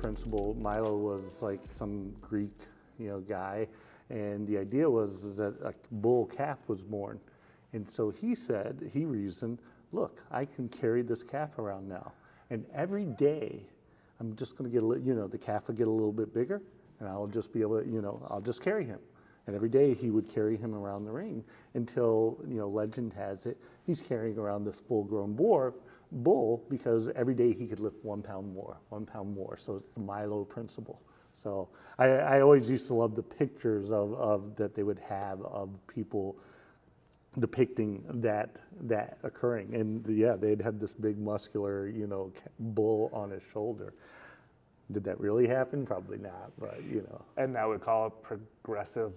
principle. Milo was like some Greek, guy, and the idea was that a bull calf was born, and so he reasoned, look, I can carry this calf around now, and every day, I'm just going to get the calf will get a little bit bigger, and I'll just be able to, I'll just carry him. And every day he would carry him around the ring until, legend has it, he's carrying around this full-grown bull because every day he could lift 1 pound more, 1 pound more. So it's the Milo principle. So I always used to love the pictures of that they would have of people depicting that occurring. And yeah, they'd have this big muscular, bull on his shoulder. Did that really happen? Probably not, but And now we call it progressive.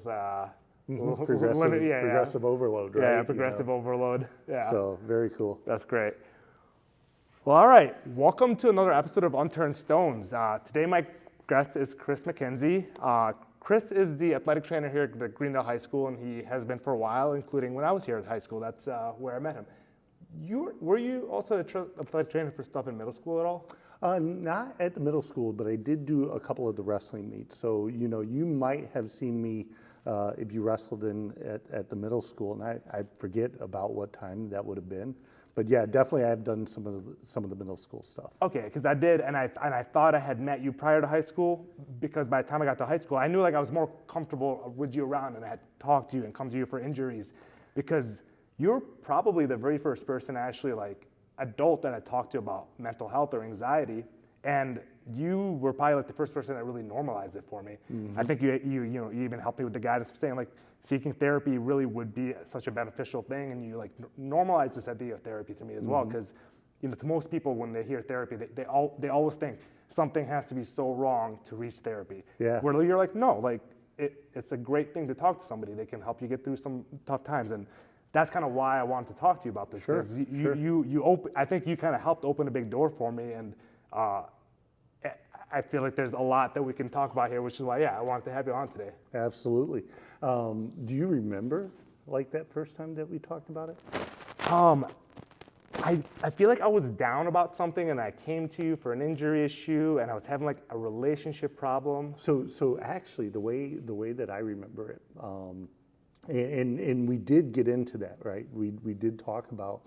Progressive overload, right? Yeah, progressive overload. Yeah. So very cool. That's great. Well, all right. Welcome to another episode of Unturned Stones. Today my guest is Chris Mackenzie. Chris is the athletic trainer here at the Greendale High School, and he has been for a while, including when I was here at high school. That's where I met him. Were you also an athletic trainer for stuff in middle school at all? Not at the middle school, but I did do a couple of the wrestling meets. So, you might have seen me if you wrestled at the middle school, and I forget about what time that would have been. But yeah, definitely I've done some of the middle school stuff. Okay, because I did, and I thought I had met you prior to high school, because by the time I got to high school, I knew I was more comfortable with you around, and I had talked to you and come to you for injuries, because you're probably the very first person actually adult that I talked to about mental health or anxiety, and you were probably the first person that really normalized it for me. Mm-hmm. I think you even helped me with the guidance of saying seeking therapy really would be such a beneficial thing, and you normalized this idea of therapy to me as well, because to most people when they hear therapy, they always think something has to be so wrong to reach therapy. Yeah. Where you're like, no, it's a great thing to talk to somebody. They can help you get through some tough times, and that's kind of why I wanted to talk to you about this. Sure. I think you kind of helped open a big door for me, and I feel like there's a lot that we can talk about here, which is why, I wanted to have you on today. Absolutely. Do you remember that first time that we talked about it? I feel like I was down about something, and I came to you for an injury issue, and I was having a relationship problem. So actually, the way that I remember it, and we did get into that, right? We did talk about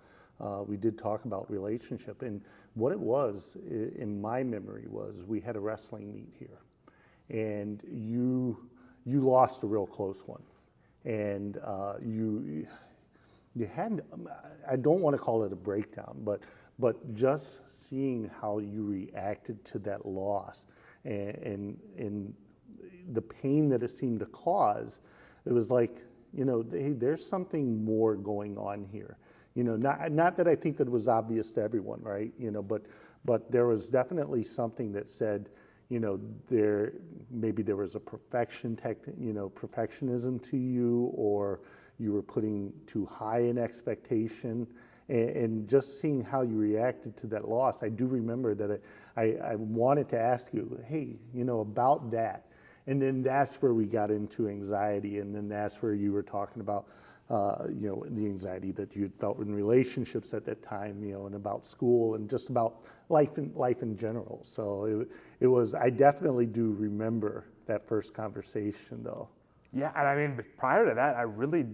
relationship, and what it was in my memory was we had a wrestling meet here, and you lost a real close one, and you had, I don't want to call it a breakdown, but just seeing how you reacted to that loss and the pain that it seemed to cause, it was hey, there's something more going on here. Not that I think that it was obvious to everyone, right? But there was definitely something that said, there was a perfectionism to you, or you were putting too high an expectation, and just seeing how you reacted to that loss. I do remember that I wanted to ask you, hey, about that. And then that's where we got into anxiety, and then that's where you were talking about, the anxiety that you had felt in relationships at that time, and about school and just about life in general. So it was. I definitely do remember that first conversation, though. Yeah, and I mean, prior to that, I really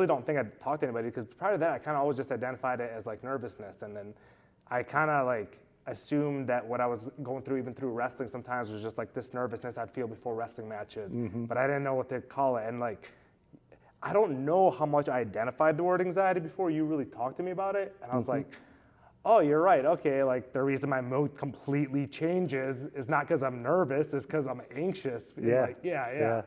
don't think I'd talked to anybody, because prior to that, I kind of always just identified it as nervousness, and then I kind of assumed that what I was going through, even through wrestling, sometimes was just this nervousness I'd feel before wrestling matches, but I didn't know what to call it, and I don't know how much I identified the word anxiety before you really talked to me about it, and I was oh, you're right, okay, the reason my mood completely changes is not because I'm nervous, it's because I'm anxious. Yeah. Yeah.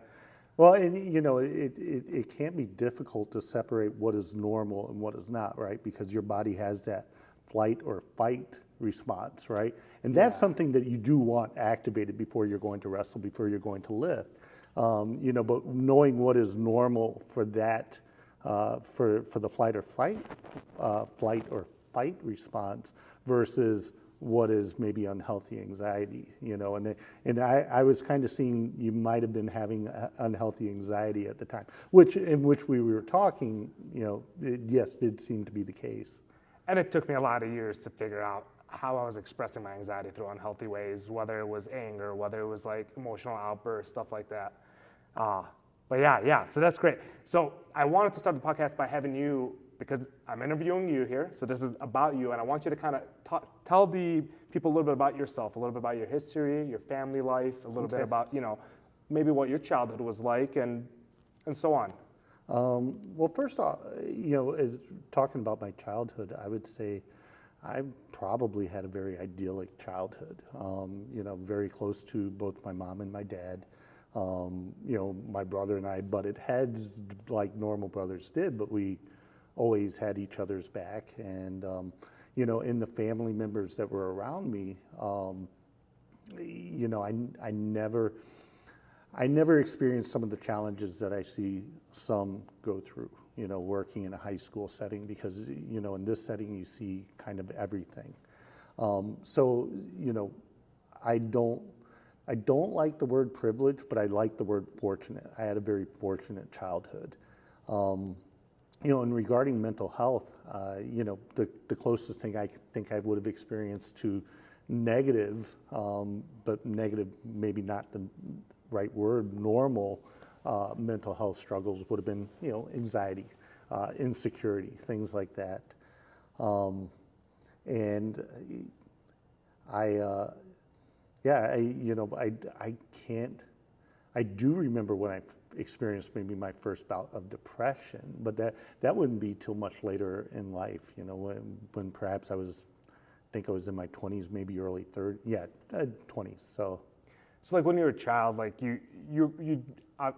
Well, and it can be difficult to separate what is normal and what is not, right? Because your body has that flight or fight response, right? And that's something that you do want activated before you're going to wrestle, before you're going to lift. But knowing what is normal for that, for the flight or fight response versus what is maybe unhealthy anxiety, and I was kind of seeing you might have been having unhealthy anxiety at the time, in which we were talking, it did seem to be the case. And it took me a lot of years to figure out how I was expressing my anxiety through unhealthy ways, whether it was anger, whether it was like emotional outbursts, stuff like that. But yeah, so that's great. So I wanted to start the podcast by having you, because I'm interviewing you here, so this is about you, and I want you to kind of tell the people a little bit about yourself, a little bit about your history, your family life, a little bit about, maybe what your childhood was like, and so on. Well, first off, as talking about my childhood, I would say I probably had a very idyllic childhood, very close to both my mom and my dad. My brother and I butted heads like normal brothers did, but we always had each other's back. And, in the family members that were around me, I never experienced some of the challenges that I see some go through, working in a high school setting, because, in this setting you see kind of everything. I don't like the word privilege, but I like the word fortunate. I had a very fortunate childhood. And regarding mental health, the closest thing I think I would have experienced to negative, but negative maybe not the right word, normal mental health struggles would have been, anxiety, insecurity, things like that. And I do remember when I experienced maybe my first bout of depression, but that wouldn't be till much later in life, when perhaps I think I was in my 20s, maybe early 20s. So like when you were a child, like you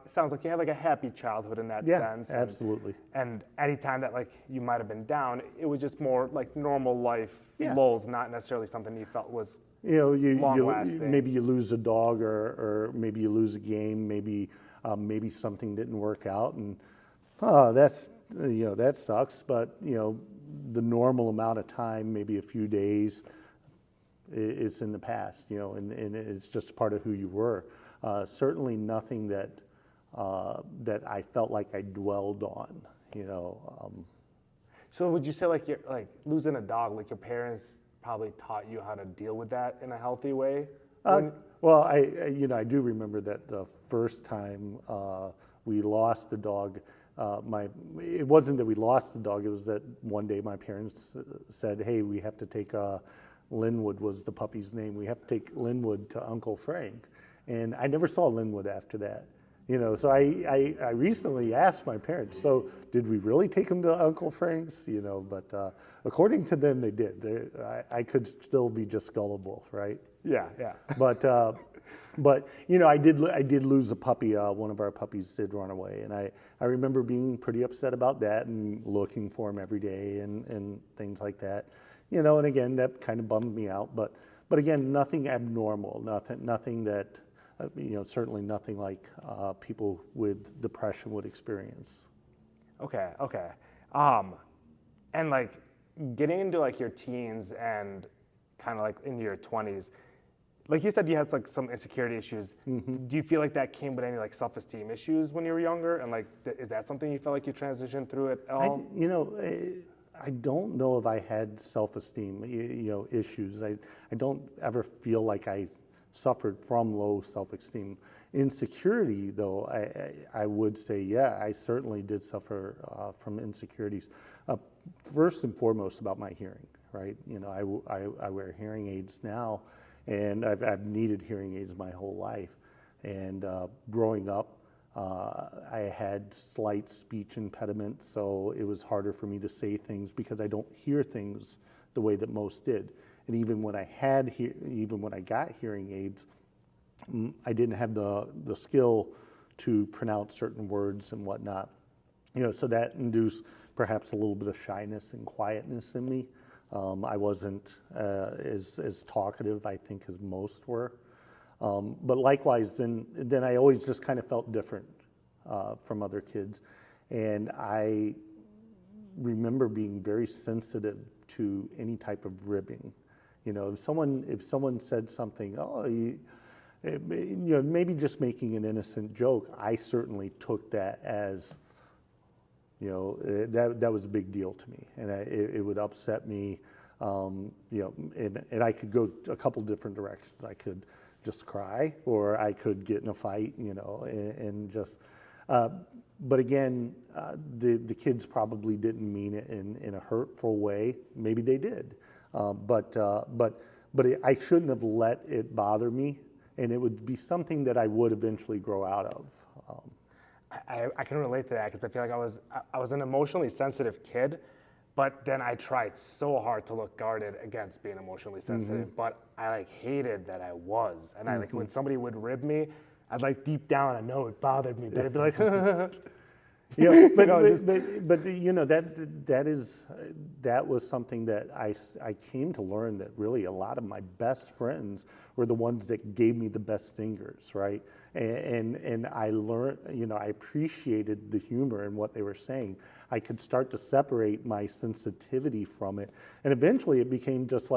sounds like you had like a happy childhood in that sense. Absolutely. And any time that like you might have been down, it was just more like normal life lulls, not necessarily something you felt was long-lasting. Maybe you lose a dog, or maybe you lose a game, maybe something didn't work out, and that sucks. But the normal amount of time, maybe a few days, it's in the past, and it's just part of who you were. Certainly nothing that I felt like I dwelled on, So would you say like you're like losing a dog, like your parents probably taught you how to deal with that in a healthy way? Well, I do remember that the first time we lost the dog, it wasn't that we lost the dog, it was that one day my parents said, hey, we have to take Linwood was the puppy's name. We have to take Linwood to Uncle Frank. And I never saw Linwood after that. So I recently asked my parents, so did we really take him to Uncle Frank's? But according to them, they did. I could still be just gullible, right? Yeah. But I did lose a puppy. One of our puppies did run away, and I remember being pretty upset about that and looking for him every day and things like that. And again, that kind of bummed me out. But again, nothing abnormal, nothing that, certainly nothing like people with depression would experience. Okay. And like getting into like your teens and kind of like into your 20s, like you said, you had like some insecurity issues. Mm-hmm. Do you feel like that came with any like self-esteem issues when you were younger? And like, is that something you felt like you transitioned through at all? I don't know if I had self-esteem, issues. I don't ever feel like I suffered from low self-esteem. Insecurity, though, I would say, I certainly did suffer from insecurities. First and foremost about my hearing, right? I wear hearing aids now, and I've needed hearing aids my whole life. And growing up, I had slight speech impediment, so it was harder for me to say things because I don't hear things the way that most did. And even when I got hearing aids, I didn't have the skill to pronounce certain words and whatnot. So that induced perhaps a little bit of shyness and quietness in me. I wasn't as talkative, I think, as most were. But likewise, then I always just kind of felt different from other kids. And I remember being very sensitive to any type of ribbing. If someone said something, maybe just making an innocent joke, I certainly took that as, that was a big deal to me. And it would upset me. And I could go a couple different directions. I could just cry, or I could get in a fight, and just. But again, the kids probably didn't mean it in a hurtful way. Maybe they did, but I shouldn't have let it bother me, and it would be something that I would eventually grow out of. I can relate to that because I feel like I was an emotionally sensitive kid, but then I tried so hard to look guarded against being emotionally sensitive, but I hated that I was, and I when somebody would rib me, I'd deep down I know it bothered me, but I'd be like, that was something that I came to learn, that really a lot of my best friends were the ones that gave me the best stingers, right? And I learned, I appreciated the humor in what they were saying. I could start to separate my sensitivity from it, and eventually it became just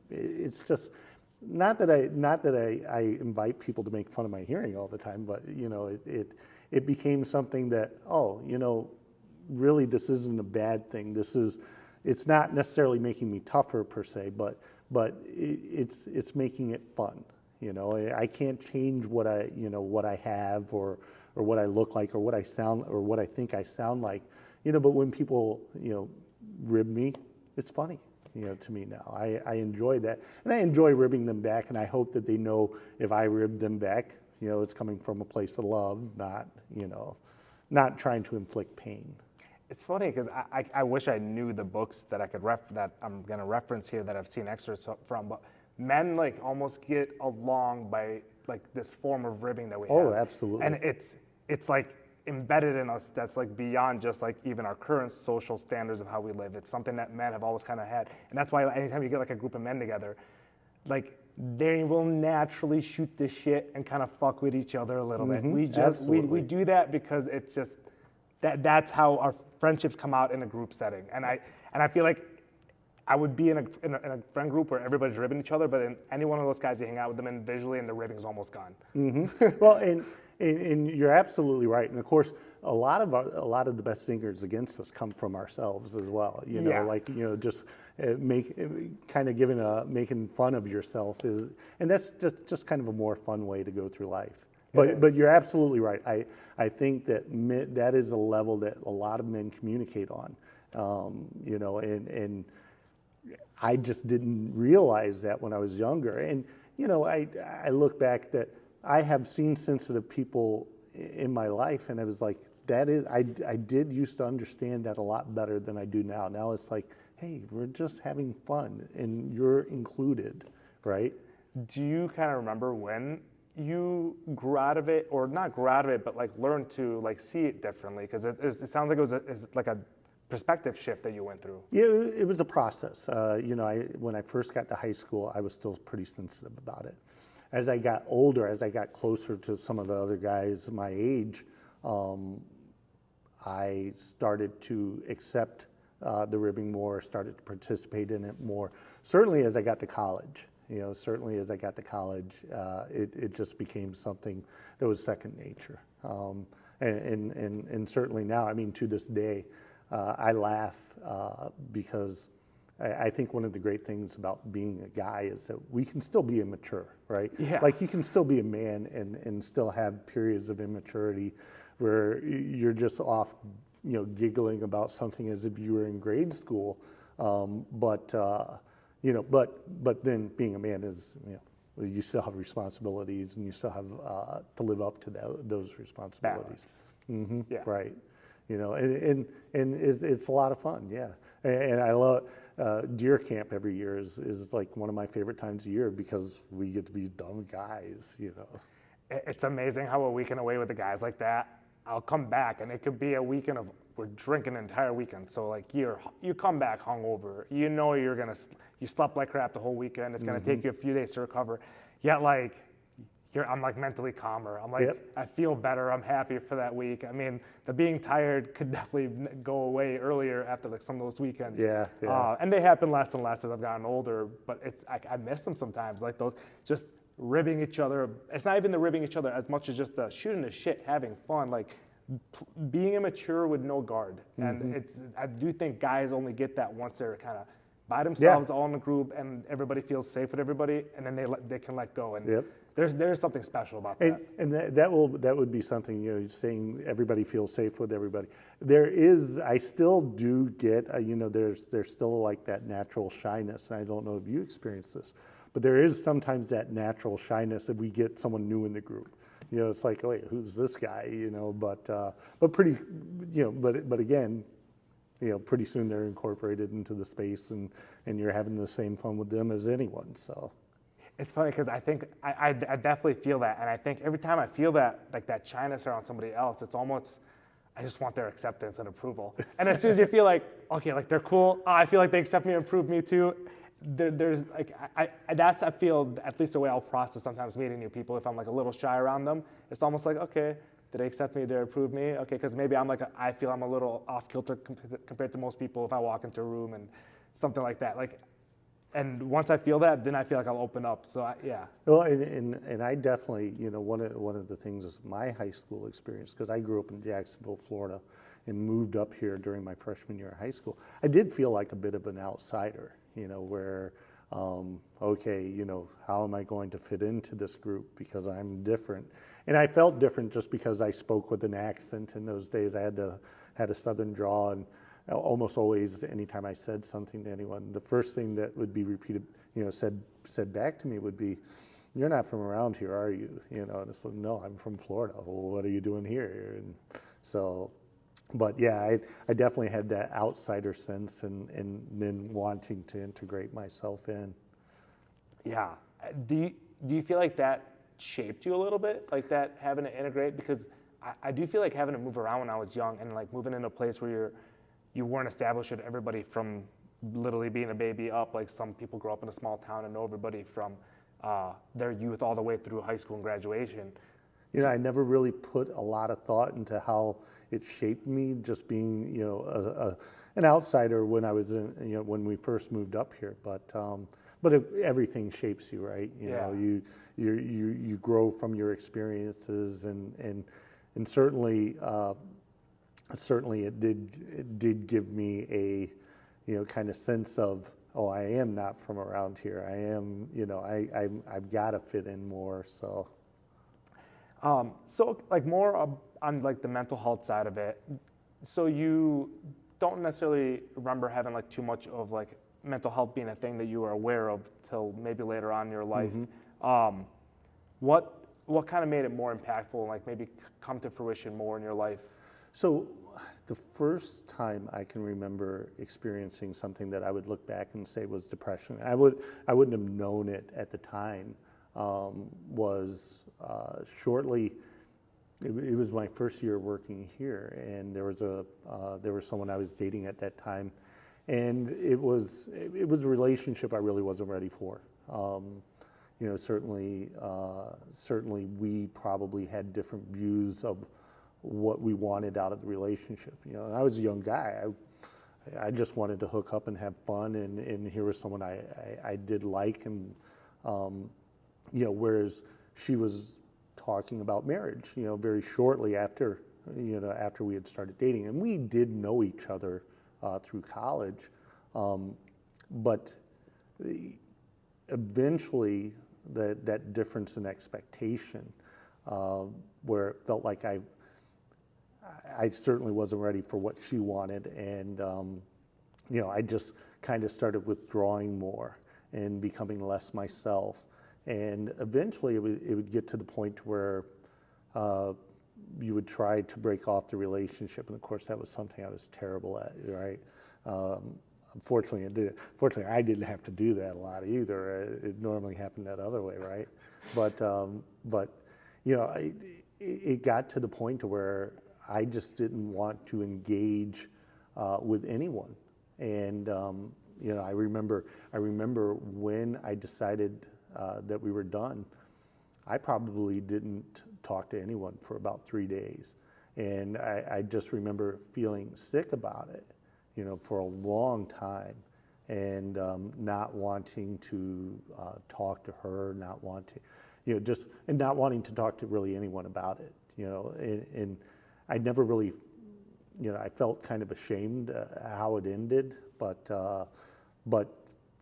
it's just. Not that I invite people to make fun of my hearing all the time, but it became something that, really this isn't a bad thing. It's not necessarily making me tougher per se, but it's making it fun. I can't change what I have or what I look like or what I sound or what I think I sound like, but when people rib me, it's funny. To me now, I enjoy that, and I enjoy ribbing them back, and I hope that they know if I rib them back, it's coming from a place of love, not trying to inflict pain. It's funny because I wish I knew the books that that I'm going to reference here that I've seen excerpts from, but men almost get along by this form of ribbing that we have. Oh, absolutely. And it's embedded in us that's beyond just even our current social standards of how we live. It's something that men have always kind of had, and that's why anytime you get a group of men together, they will naturally shoot the shit and kind of fuck with each other a little bit. We do that because it's just that's how our friendships come out in a group setting, and I feel like I would be in a friend group where everybody's ribbing each other, but in any one of those guys you hang out with them individually and the ribbing's almost gone. Well, and you're absolutely right. And of course, a lot of the best singers against us come from ourselves as well. Just making fun of yourself and that's just kind of a more fun way to go through life. But you're absolutely right. I think that is a level that a lot of men communicate on. And I just didn't realize that when I was younger. And I look back that I have seen sensitive people in my life, and I was like, I did used to understand that a lot better than I do now. Now it's like, hey, we're just having fun, and you're included, right? Do you kind of remember when you grew out of it, or not grew out of it, but learned to see it differently? Because it sounds like it was a perspective shift that you went through. Yeah, it was a process. When I first got to high school, I was still pretty sensitive about it. As I got older, as I got closer to some of the other guys my age, I started to accept the ribbing more, started to participate in it more. Certainly as I got to college, it just became something that was second nature. And certainly now, to this day, I laugh because I think one of the great things about being a guy is that we can still be immature, right? Yeah. You can still be a man and still have periods of immaturity where you're just off, giggling about something as if you were in grade school. But then being a man is, you still have responsibilities and you still have to live up to those responsibilities. Mm-hmm. Yeah. Right. And it's a lot of fun, yeah. And I love deer camp every year is one of my favorite times of year because we get to be dumb guys, It's amazing how a weekend away with the guys like that, I'll come back and it could be a weekend of we're drinking an entire weekend. So you come back hungover, you slept like crap the whole weekend. It's gonna take you a few days to recover. Yet I'm mentally calmer. I feel better. I'm happy for that week. The being tired could definitely go away earlier after some of those weekends. Yeah. And they happen less and less as I've gotten older, but I miss them sometimes. Those just ribbing each other. It's not even the ribbing each other as much as just the shooting the shit, having fun, being immature with no guard. And I do think guys only get that once they're kind of by themselves, all in a group, and everybody feels safe with everybody, and then they can let go. And there's something special about that. And that would be something, you know, saying everybody feels safe with everybody. I still do get, you know, there's still like that natural shyness. And I don't know if you experience this, but there is sometimes that natural shyness if we get someone new in the group. You know, it's like, oh wait, who's this guy? You know, but pretty, you know, but again, you know, pretty soon they're incorporated into the space, and you're having the same fun with them as anyone. So it's funny because I think I definitely feel that, and I think every time I feel that, like that shyness around somebody else, it's almost, I just want their acceptance and approval. And as soon as you feel like, okay, like they're cool, I feel like they accept me and approve me too. There's like, I feel at least the way I'll process sometimes meeting new people. If I'm like a little shy around them, it's almost like, okay, did they accept me? Did they approve me? Okay, because maybe I feel I'm a little off kilter compared to most people if I walk into a room and something like that. Like, and once I feel that, then I feel like I'll open up. So yeah. Well, and I definitely, you know, one of the things is my high school experience, because I grew up in Jacksonville, Florida, and moved up here during my freshman year of high school. I did feel like a bit of an outsider, you know, where, okay, you know, how am I going to fit into this group because I'm different? And I felt different just because I spoke with an accent in those days. I had a southern drawl, and almost always, anytime I said something to anyone, the first thing that would be repeated, you know, said back to me would be, "You're not from around here, are you?" You know, and it's like, "No, I'm from Florida." "Well, what are you doing here?" And so, but yeah, I definitely had that outsider sense, and then wanting to integrate myself in. Yeah. Do you feel like that shaped you a little bit, like that having to integrate? Because I do feel like having to move around when I was young, and like moving into a place where you weren't established with everybody from literally being a baby up. Like some people grow up in a small town and know everybody from their youth all the way through high school and graduation. You know, I never really put a lot of thought into how it shaped me, just being, you know, an outsider when I was in, you know, when we first moved up here. But everything shapes you, right? You know, you grow from your experiences, and certainly it did give me a, you know, kind of sense of, oh, I am not from around here. I am, you know, I've got to fit in more. So. So like more on like the mental health side of it. So you don't necessarily remember having like too much of like mental health being a thing that you were aware of till maybe later on in your life. Mm-hmm. What kind of made it more impactful and like maybe come to fruition more in your life? So the first time I can remember experiencing something that I would look back and say was depression, I wouldn't have known it at the time, was shortly, it was my first year working here, and there was someone I was dating at that time, and it was a relationship I really wasn't ready for. You know, certainly we probably had different views of what we wanted out of the relationship. You know, and I was a young guy. I just wanted to hook up and have fun, and here was someone I did like, and you know, whereas she was talking about marriage, you know, very shortly after, you know, after we had started dating, and we did know each other through college, but eventually that difference in expectation, where it felt like I certainly wasn't ready for what she wanted, and you know, I just kind of started withdrawing more and becoming less myself, and eventually it would get to the point where you would try to break off the relationship, and of course that was something I was terrible at, right? Fortunately, I didn't have to do that a lot either. It normally happened that other way, right? But you know, it got to the point to where I just didn't want to engage with anyone, and you know, I remember when I decided that we were done, I probably didn't talk to anyone for about 3 days, and I just remember feeling sick about it, you know, for a long time, and not wanting to talk to her, not wanting, you know, just, and not wanting to talk to really anyone about it, you know, and I never really, you know, I felt kind of ashamed how it ended, but But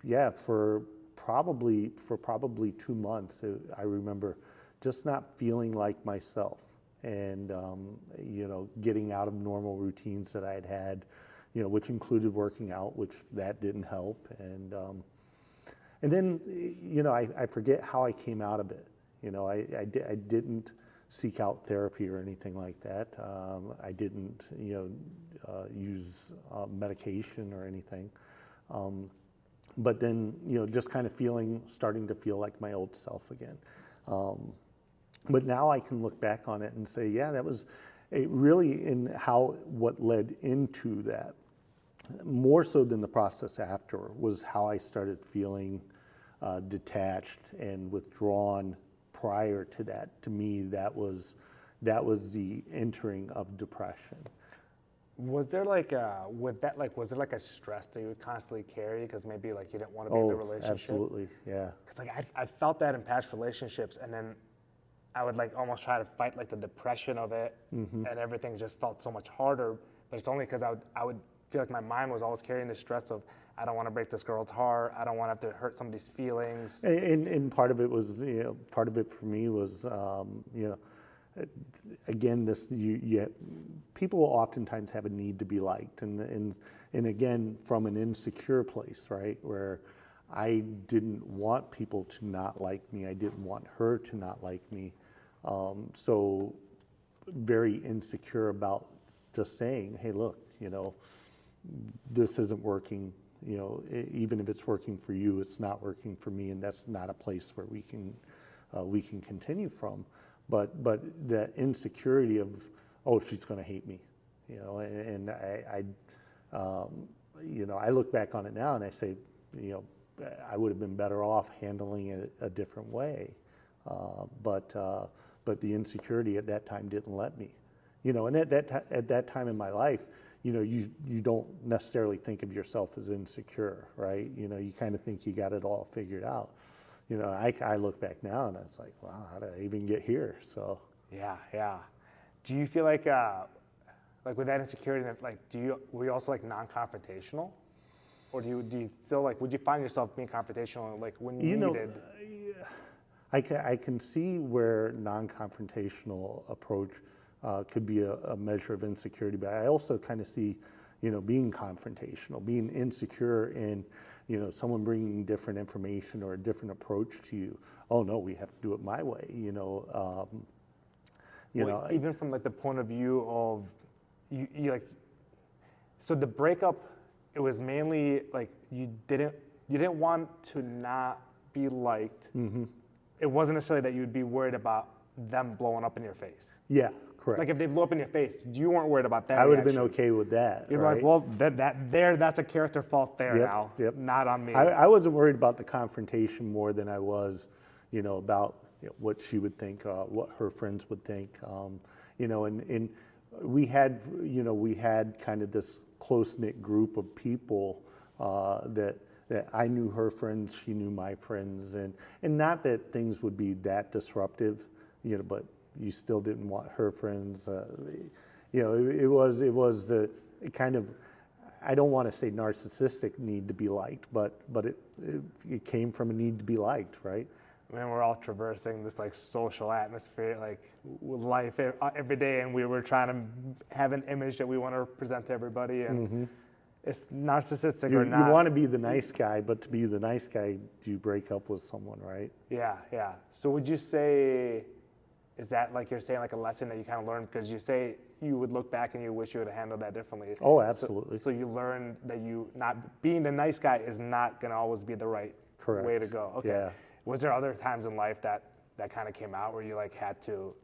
yeah, for probably 2 months, I remember just not feeling like myself, and getting out of normal routines that I had had, which included working out, which that didn't help, and then I forget how I came out of it. I didn't seek out therapy or anything like that. I didn't use medication or anything. But then, just kind of starting to feel like my old self again. But now I can look back on it and say, yeah, that was really what led into that, more so than the process after, was how I started feeling detached and withdrawn prior to that. To me, that was the entering of depression. Was there was there like a stress that you would constantly carry because maybe like you didn't want to be in the relationship? Absolutely, yeah. Because like I felt that in past relationships, and then I would like almost try to fight like the depression of it, and everything just felt so much harder. But it's only because I would feel like my mind was always carrying the stress of, I don't want to break this girl's heart. I don't want to have to hurt somebody's feelings. And part of it was, part of it for me was, again, people oftentimes have a need to be liked, and again, from an insecure place, right, where I didn't want people to not like me. I didn't want her to not like me. So very insecure about just saying, hey, look, this isn't working. Even if it's working for you, it's not working for me, and that's not a place where we can continue from. But that insecurity of, oh, she's going to hate me, and I look back on it now and I say, I would have been better off handling it a different way, but the insecurity at that time didn't let me, and at that time in my life, you don't necessarily think of yourself as insecure, right? You kind of think you got it all figured out. I look back now and it's like, wow, how did I even get here? So yeah. Do you feel like with that insecurity, like were you also like non-confrontational, or do you still like, would you find yourself being confrontational like when you needed? I can see where non-confrontational approach could be a measure of insecurity, but I also kind of see, being confrontational, being insecure in, someone bringing different information or a different approach to you. Oh no, we have to do it my way. Even from like the point of view of you like, so the breakup, it was mainly like you didn't want to not be liked. Mm-hmm. It wasn't necessarily that you'd be worried about them blowing up in your face. Yeah, correct. Like if they blew up in your face, you weren't worried about that. I would have been okay with that. You're right? like, well, that's a character fault there now, not on me. I wasn't worried about the confrontation more than I was, about what she would think, what her friends would think, and we had kind of this close-knit group of people that I knew her friends, she knew my friends, and not that things would be that disruptive, but you still didn't want her friends. It was the kind of, I don't want to say narcissistic need to be liked, but it came from a need to be liked, right? I mean, we're all traversing this like social atmosphere, like life every day, and we were trying to have an image that we want to present to everybody, and it's narcissistic or not. You want to be the nice guy, but to be the nice guy, do you break up with someone, right? Yeah. So would you say, is that like you're saying like a lesson that you kind of learned, because you say you would look back and you wish you would have handled that differently? Oh, absolutely. So you learned that not being the nice guy is not going to always be the right way to go. Okay. Yeah. Was there other times in life that kind of came out where you like had to?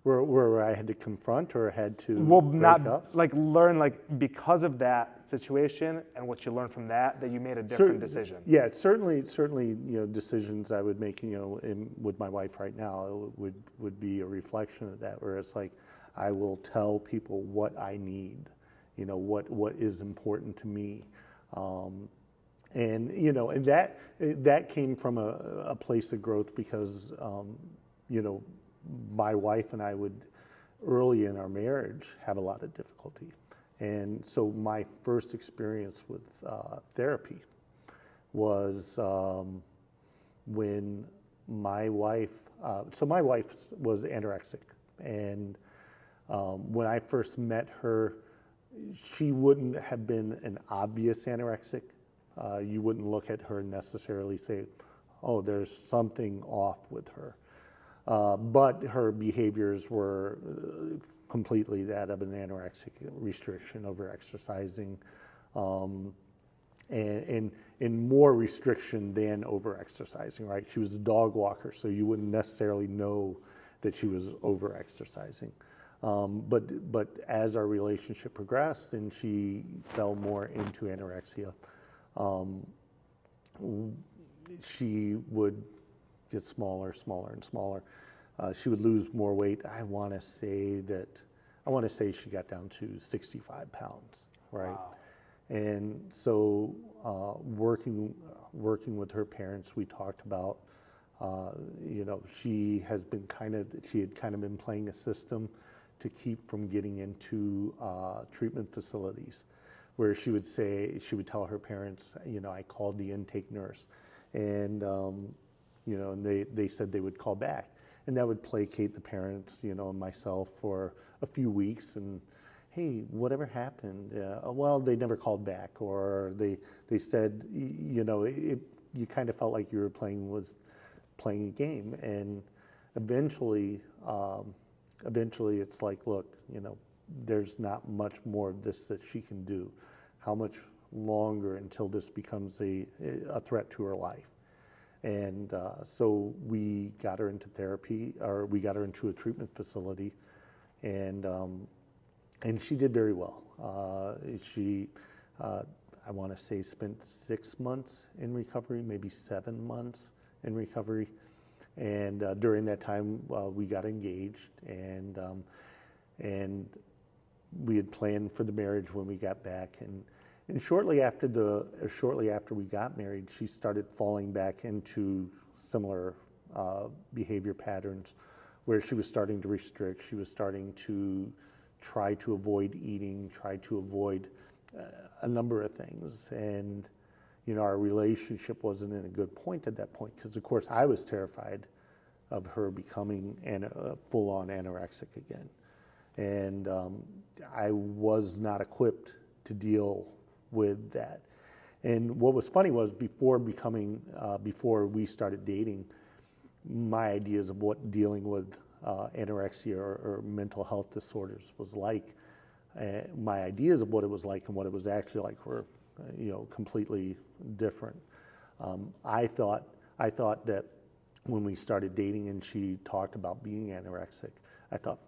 Where I had to confront or had to break up? Like learn, like because of that situation and what you learned from that you made a different decision. Yeah, certainly, decisions I would make, with my wife right now would be a reflection of that, where it's like, I will tell people what I need, what is important to me. And that came from a place of growth because, my wife and I would, early in our marriage, have a lot of difficulty. And so my first experience with therapy was when my wife, so my wife was anorexic, and when I first met her, she wouldn't have been an obvious anorexic. You wouldn't look at her and necessarily say, oh, there's something off with her. But her behaviors were completely that of an anorexic: restriction, over exercising, and more restriction than over exercising, right? She was a dog walker, so you wouldn't necessarily know that she was over exercising. But as our relationship progressed and she fell more into anorexia, she would get smaller, smaller, and smaller. She would lose more weight. I want to say she got down to 65 pounds, right? Wow. And so working with her parents, we talked about, she had kind of been playing a system to keep from getting into treatment facilities, where she would tell her parents, I called the intake nurse, and and they said they would call back, and that would placate the parents, and myself for a few weeks, and hey, whatever happened? Well, they never called back, or they said, you kind of felt like you were playing a game, and eventually it's like, look, there's not much more of this that she can do. How much longer until this becomes a threat to her life? And so we got her into therapy, or we got her into a treatment facility, and she did very well. She, I want to say, spent 6 months in recovery, maybe 7 months in recovery. And during that time, we got engaged, and we had planned for the marriage when we got back. And shortly after we got married, she started falling back into similar behavior patterns, where she was starting to restrict. She was starting to try to avoid eating, try to avoid a number of things. And our relationship wasn't in a good point at that point, because of course I was terrified of her becoming full-on anorexic again. And I was not equipped to deal with that. And what was funny was, before we started dating, my ideas of what dealing with anorexia or mental health disorders was like, my ideas of what it was like and what it was actually like were completely different. I thought that when we started dating and she talked about being anorexic, I thought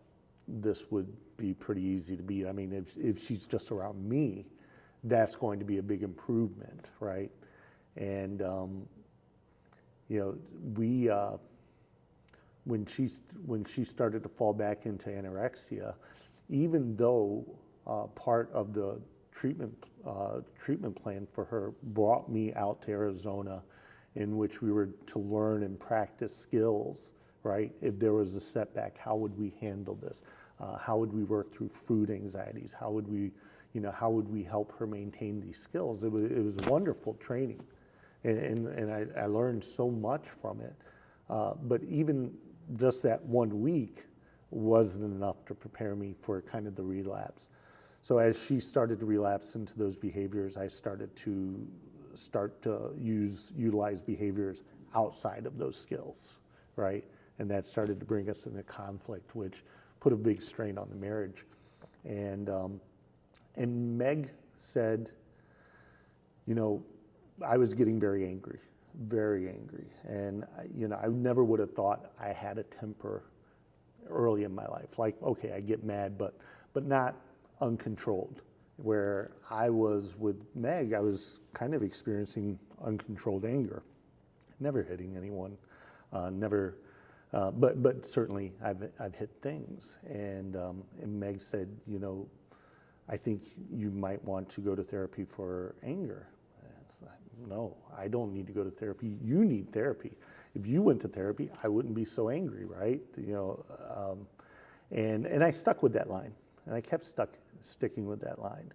this would be pretty easy to beat. I mean, if she's just around me, that's going to be a big improvement, right? And when she started to fall back into anorexia, even though part of the treatment plan for her brought me out to Arizona, in which we were to learn and practice skills, right? If there was a setback, how would we handle this? How would we work through food anxieties? How would we help her maintain these skills? It was wonderful training, and I learned so much from it. But even just that 1 week wasn't enough to prepare me for kind of the relapse. So as she started to relapse into those behaviors, I started to utilize behaviors outside of those skills, right? And that started to bring us into conflict, which put a big strain on the marriage. And Meg said, I was getting very angry. And I never would have thought I had a temper early in my life. Like, okay, I get mad, but not uncontrolled. Where I was with Meg, I was kind of experiencing uncontrolled anger, never hitting anyone, but certainly I've hit things. And Meg said, I think you might want to go to therapy for anger. It's like, no, I don't need to go to therapy. You need therapy. If you went to therapy, I wouldn't be so angry, right? And I stuck with that line, and I kept sticking with that line.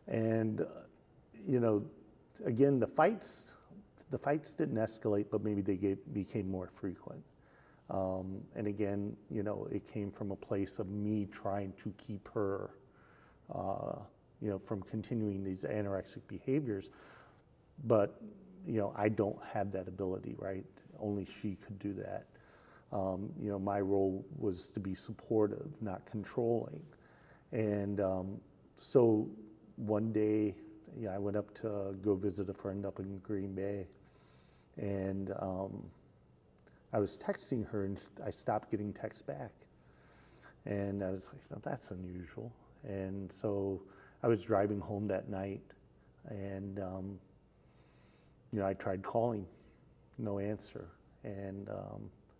And, you know, again, the fights didn't escalate, but maybe they became more frequent. And again, you know, it came from a place of me trying to keep her, you know, from continuing these anorexic behaviors. But, you know, I don't have that ability, right? Only she could do that. You know, my role was to be supportive, not controlling. And so one day, I went up to go visit a friend up in Green Bay, and I was texting her, and I stopped getting texts back. And I was like, no, that's unusual. And so I was driving home that night, and you know, I tried calling, no answer. And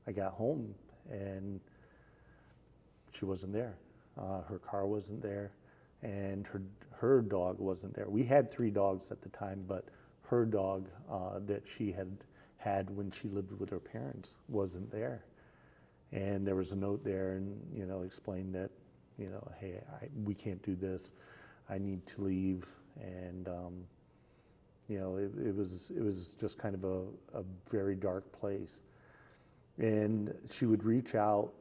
I got home, and she wasn't there. Her car wasn't there, and her dog wasn't there. We had 3 dogs at the time, but her dog that she had when she lived with her parents wasn't there. And there was a note there, and you know, explained that, you know, hey, we can't do this. I need to leave. And you know, it was just kind of a very dark place. And she would reach out.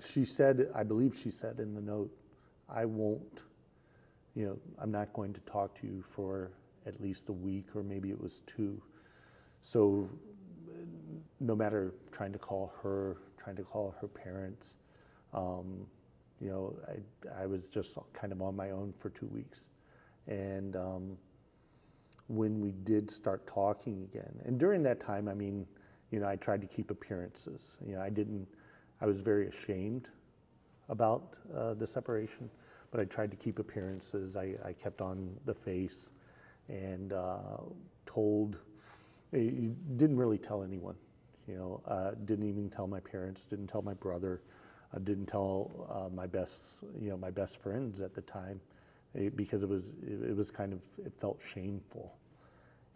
She said, I believe she said in the note, I won't, you know, I'm not going to talk to you for at least a week, or maybe it was 2. So no matter trying to call her parents, you know, I was just kind of on my own for 2 weeks. And when we did start talking again, and during that time, I mean, you know, I tried to keep appearances. You know, I was very ashamed about the separation, but I tried to keep appearances. I kept on the face, and didn't really tell anyone, you know, didn't even tell my parents, didn't tell my brother, didn't tell my best friends at the time, because it was kind of, it felt shameful.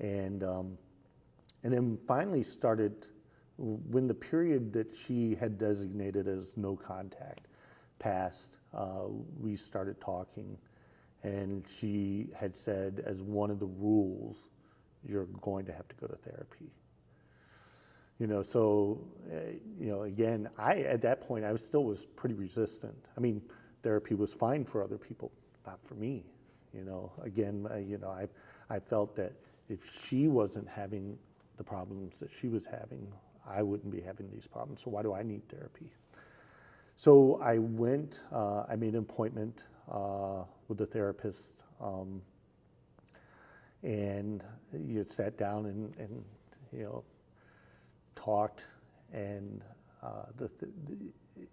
And then finally started, when the period that she had designated as no contact passed, we started talking, and she had said, as one of the rules, you're going to have to go to therapy. You know, so, you know, again, at that point, I still was pretty resistant. I mean, therapy was fine for other people, not for me. You know, again, you know, I felt that if she wasn't having the problems that she was having, I wouldn't be having these problems. So why do I need therapy? So I went, I made an appointment with a therapist, and you sat down and you know, talked, and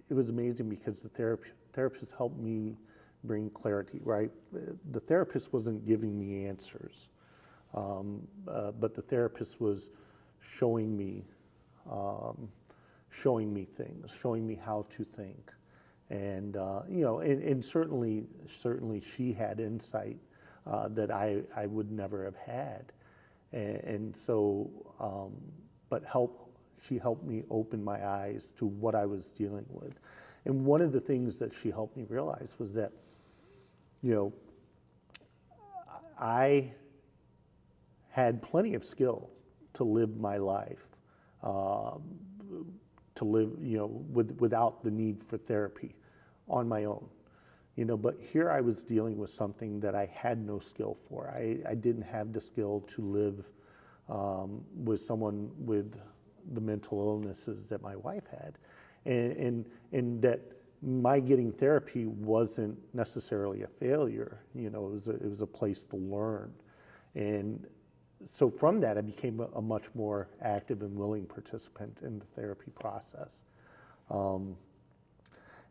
it was amazing because the therapist helped me bring clarity, right? The therapist wasn't giving me answers, but the therapist was showing me things, showing me how to think. And you know, and certainly she had insight that I would never have had. And so, but she helped me open my eyes to what I was dealing with. And one of the things that she helped me realize was that, you know, I had plenty of skill to live my life, to live, you know, without the need for therapy on my own. You know, but here I was dealing with something that I had no skill for. I didn't have the skill to live with someone with the mental illnesses that my wife had, and that my getting therapy wasn't necessarily a failure. You know, it was a place to learn. And so from that, I became a much more active and willing participant in the therapy process.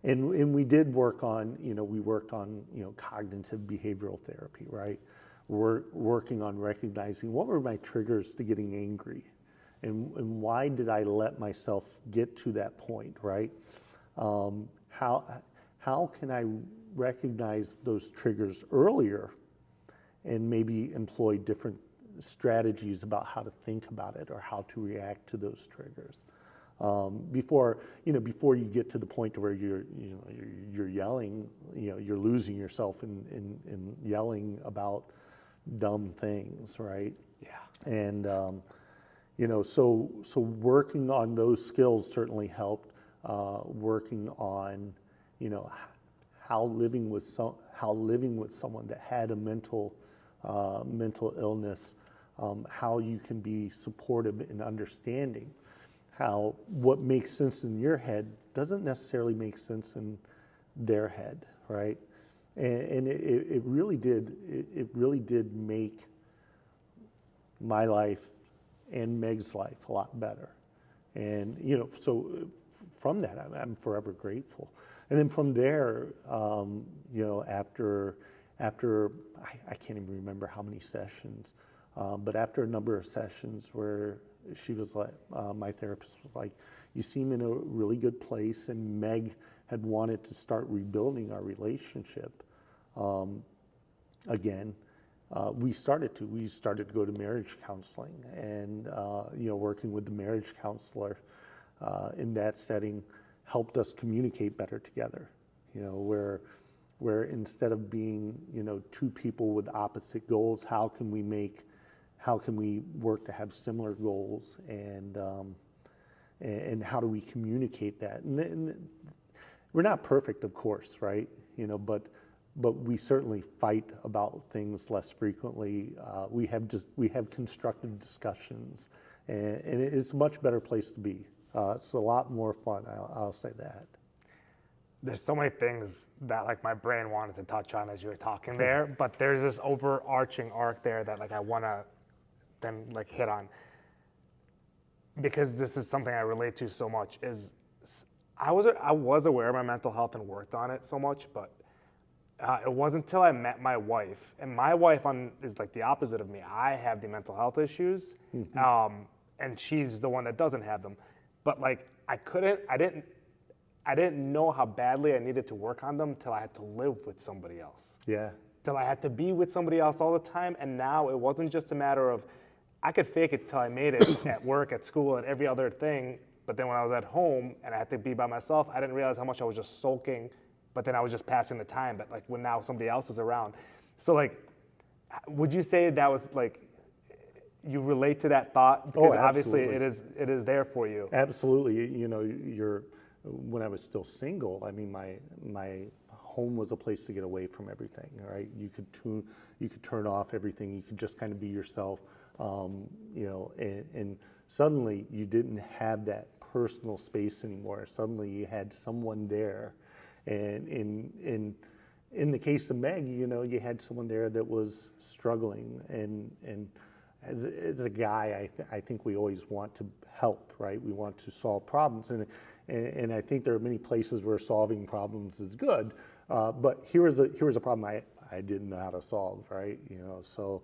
And we did work on, you know, cognitive behavioral therapy, right? We're working on recognizing what were my triggers to getting angry, and why did I let myself get to that point, right? How can I recognize those triggers earlier and maybe employ different strategies about how to think about it or how to react to those triggers? before you get to the point where you're yelling, you're losing yourself in yelling about dumb things, right? Yeah. And so working on those skills certainly helped. Working on, how living with someone that had a mental illness, how you can be supportive and understanding. How what makes sense in your head doesn't necessarily make sense in their head, right? And it really did make my life and Meg's life a lot better. And so from that, I'm forever grateful. And then from there, after I can't even remember how many sessions, but after a number of sessions where she was like, my therapist was like, you seem in a really good place, and Meg had wanted to start rebuilding our relationship again. We started to go to marriage counseling, and working with the marriage counselor in that setting helped us communicate better together. Where instead of being two people with opposite goals, how can we work to have similar goals, and how do we communicate that? And we're not perfect, of course, right? But we certainly fight about things less frequently. We have constructive discussions, and it's a much better place to be. It's a lot more fun. I'll say that. There's so many things that like my brain wanted to touch on as you were talking there, but there's this overarching arc there that like I want to then like hit on, because this is something I relate to so much. Is I was aware of my mental health and worked on it so much, but it wasn't until I met my wife, and my wife is like the opposite of me. I have the mental health issues, and she's the one that doesn't have them. But like I didn't know how badly I needed to work on them till I had to live with somebody else. Yeah. Till I had to be with somebody else all the time, and now it wasn't just a matter of I could fake it till I made it at work, at school, at every other thing. But then when I was at home and I had to be by myself, I didn't realize how much I was just sulking. But then I was just passing the time. But like when now somebody else is around, so like, would you say that was like, you relate to that thought? Because obviously it is there for you. Absolutely. When I was still single, I mean, my home was a place to get away from everything. Right? You could turn off everything. You could just kind of be yourself. And suddenly you didn't have that personal space anymore. Suddenly you had someone there. And in the case of Meg, you had someone there that was struggling, and as a guy, I think we always want to help, right? We want to solve problems, and I think there are many places where solving problems is good, but here was a problem I didn't know how to solve, right? So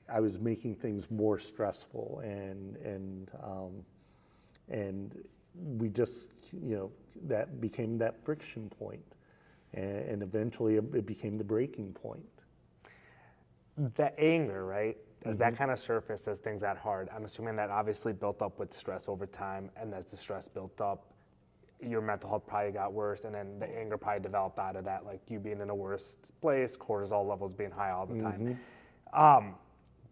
I was making things more stressful, and we just, that became that friction point, and eventually it became the breaking point. The anger, right? As that kind of surfaced as things got hard, I'm assuming that obviously built up with stress over time, and as the stress built up, your mental health probably got worse, and then the anger probably developed out of that, like you being in a worse place, cortisol levels being high all the time.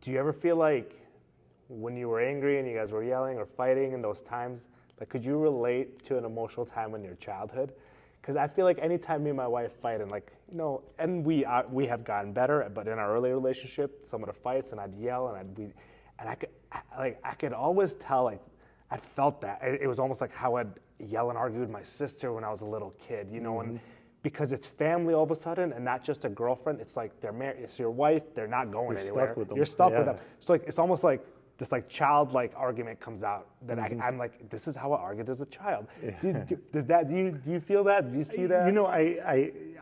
Do you ever feel like when you were angry and you guys were yelling or fighting in those times, like could you relate to an emotional time in your childhood? Because I feel like anytime me and my wife fight, and like, and we have gotten better, but in our early relationship, some of the fights, and I'd yell, and I could always tell, like, I felt that. It was almost like how I'd yell and argue with my sister when I was a little kid, and because it's family all of a sudden, and not just a girlfriend. It's like they're married, it's your wife, they're not going anywhere. Stuck with them. You're stuck with them. So like, it's almost like this like childlike argument comes out that I'm like, this is how I argued as a child. Do you feel that? Do you see that?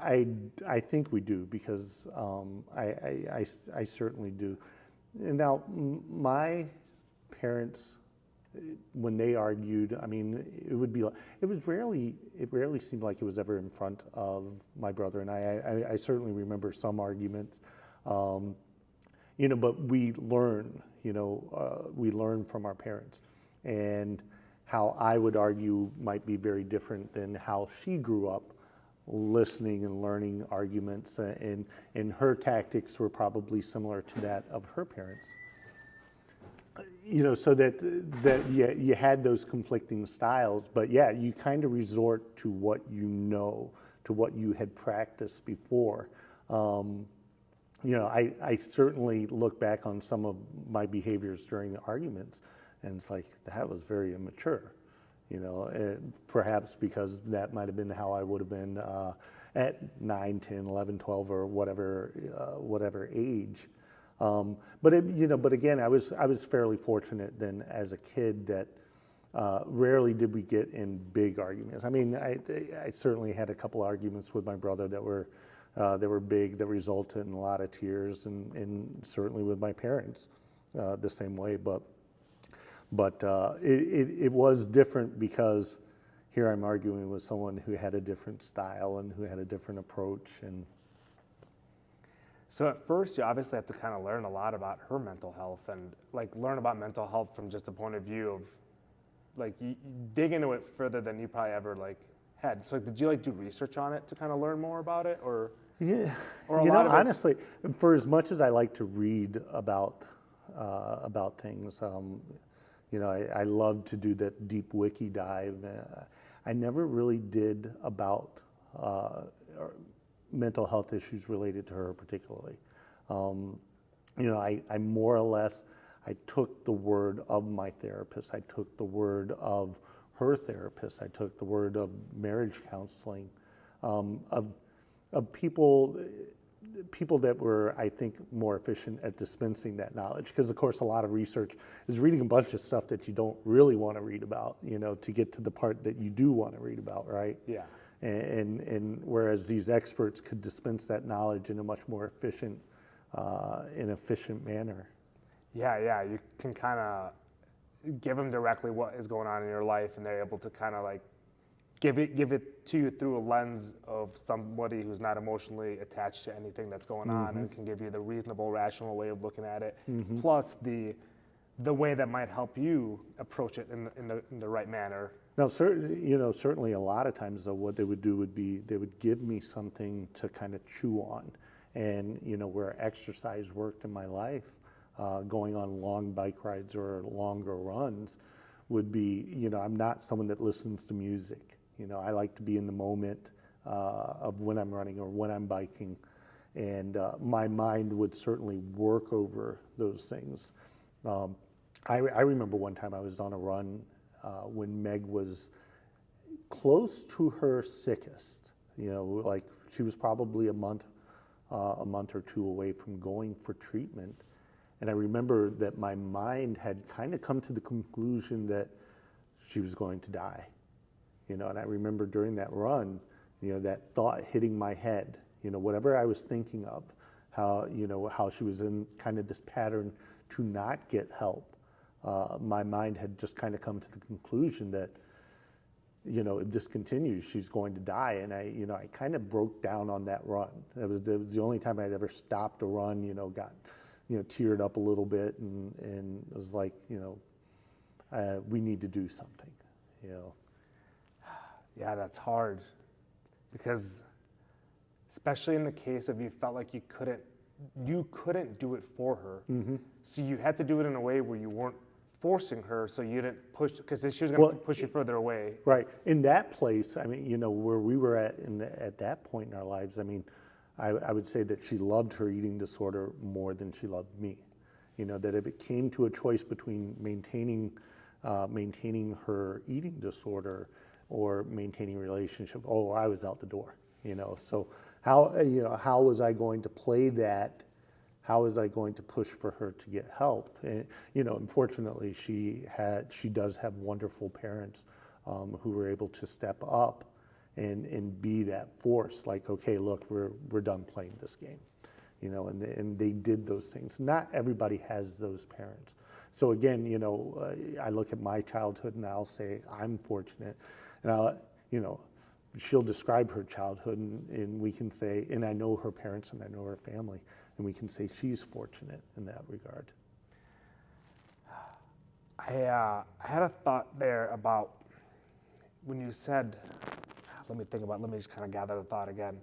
I think we do, because I certainly do. And now my parents, when they argued, I mean, it rarely seemed like it was ever in front of my brother and I certainly remember some arguments, but we learn from our parents, and how I would argue might be very different than how she grew up listening and learning arguments, and her tactics were probably similar to that of her parents. So that you had those conflicting styles, but yeah, you kind of resort to what you know, to what you had practiced before. I certainly look back on some of my behaviors during the arguments, and it's like, that was very immature. Perhaps because that might have been how I would have been at 9, 10, 11, 12, or whatever age. But again, I was fairly fortunate then as a kid that rarely did we get in big arguments. I mean, I certainly had a couple arguments with my brother that were big, that resulted in a lot of tears, and certainly with my parents the same way. But it was different because here I'm arguing with someone who had a different style and who had a different approach. And so at first, you obviously have to kind of learn a lot about her mental health, and learn about mental health from just a point of view of you dig into it further than you probably ever had. So did you do research on it to kind of learn more about it, or? Yeah, or a lot of honestly, for as much as I like to read about things, I love to do that deep wiki dive. I never really did about mental health issues related to her particularly. I more or less, I took the word of my therapist. I took the word of her therapist. I took the word of marriage counseling, of people that were, I think, more efficient at dispensing that knowledge. Because of course, a lot of research is reading a bunch of stuff that you don't really want to read about, to get to the part that you do want to read about, right? Yeah. And whereas these experts could dispense that knowledge in a much more efficient manner. Yeah, you can kind of give them directly what is going on in your life, and they're able to kind of give it to you through a lens of somebody who's not emotionally attached to anything that's going on, and can give you the reasonable, rational way of looking at it, plus the way that might help you approach it in the right manner. Now, certainly a lot of times, though, what they would do would be they would give me something to kind of chew on, and where exercise worked in my life, going on long bike rides or longer runs would be, I'm not someone that listens to music. I like to be in the moment of when I'm running or when I'm biking, and my mind would certainly work over those things. I remember one time I was on a run when Meg was close to her sickest. She was probably a month or two away from going for treatment. And I remember that my mind had kind of come to the conclusion that she was going to die. And I remember during that run, that thought hitting my head, whatever I was thinking of, how she was in kind of this pattern to not get help. My mind had just kind of come to the conclusion that, if this continues, she's going to die. And I kind of broke down on that run. That was the only time I'd ever stopped a run, got, teared up a little bit, and it was like, we need to do something, Yeah, that's hard, because especially in the case of you felt like you couldn't do it for her. So you had to do it in a way where you weren't forcing her, so you didn't push, because she was going to push you further away. Right. In that place, I mean, where we were at that point in our lives, I mean, I would say that she loved her eating disorder more than she loved me. That if it came to a choice between maintaining her eating disorder or maintaining a relationship, I was out the door. So how was I going to play that? How was I going to push for her to get help? And unfortunately, she does have wonderful parents who were able to step up and be that force. Like, okay, look, we're done playing this game, and they did those things. Not everybody has those parents. So again, I look at my childhood and I'll say I'm fortunate, and she'll describe her childhood, and we can say, and I know her parents and I know her family, and we can say she's fortunate in that regard. I had a thought there about when you said, let me just kind of gather the thought again.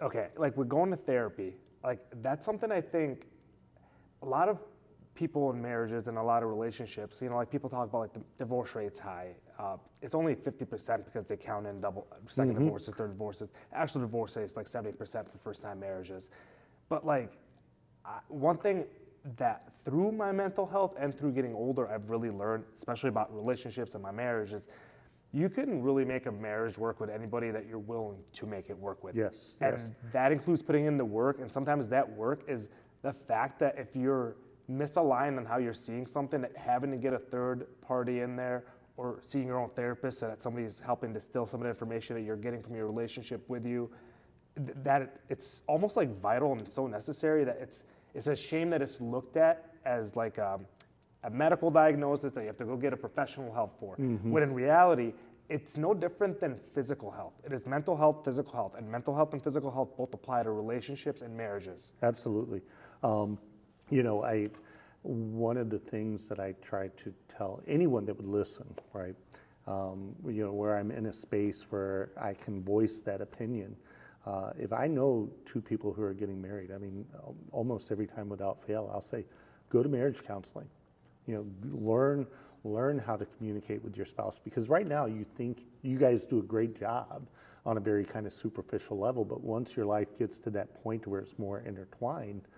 Okay, like we're going to therapy. Like that's something I think a lot of people in marriages and a lot of relationships, like people talk about like the divorce rate's high. It's only 50% because they count in second divorces, third divorces. Actual divorce rate is like 70% for first-time marriages. But like one thing that through my mental health and through getting older, I've really learned, especially about relationships and my marriage, is you can really make a marriage work with anybody that you're willing to make it work with. Yes. And that includes putting in the work. And sometimes that work is the fact that if you're misaligned on how you're seeing something, that having to get a third party in there or seeing your own therapist, so that somebody's helping distill some of the information that you're getting from your relationship with you, that it's almost like vital and so necessary that it's a shame that it's looked at as like a medical diagnosis that you have to go get a professional help for. When in reality, it's no different than physical health. It is mental health, physical health, and mental health and physical health both apply to relationships and marriages. Absolutely. One of the things that I try to tell anyone that would listen, right, where I'm in a space where I can voice that opinion. If I know two people who are getting married, I mean, almost every time without fail, I'll say, go to marriage counseling. Learn how to communicate with your spouse, because right now you think you guys do a great job on a very kind of superficial level, but once your life gets to that point where it's more intertwined,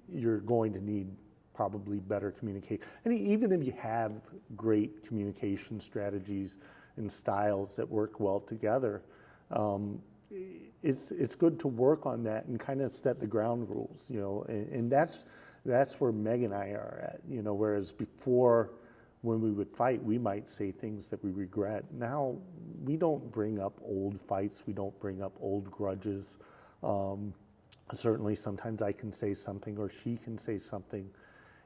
you're going to need probably better communicate. And even if you have great communication strategies and styles that work well together, it's good to work on that and kind of set the ground rules, and that's where Meg and I are at, whereas before when we would fight, we might say things that we regret. Now we don't bring up old fights, we don't bring up old grudges. Certainly sometimes I can say something or she can say something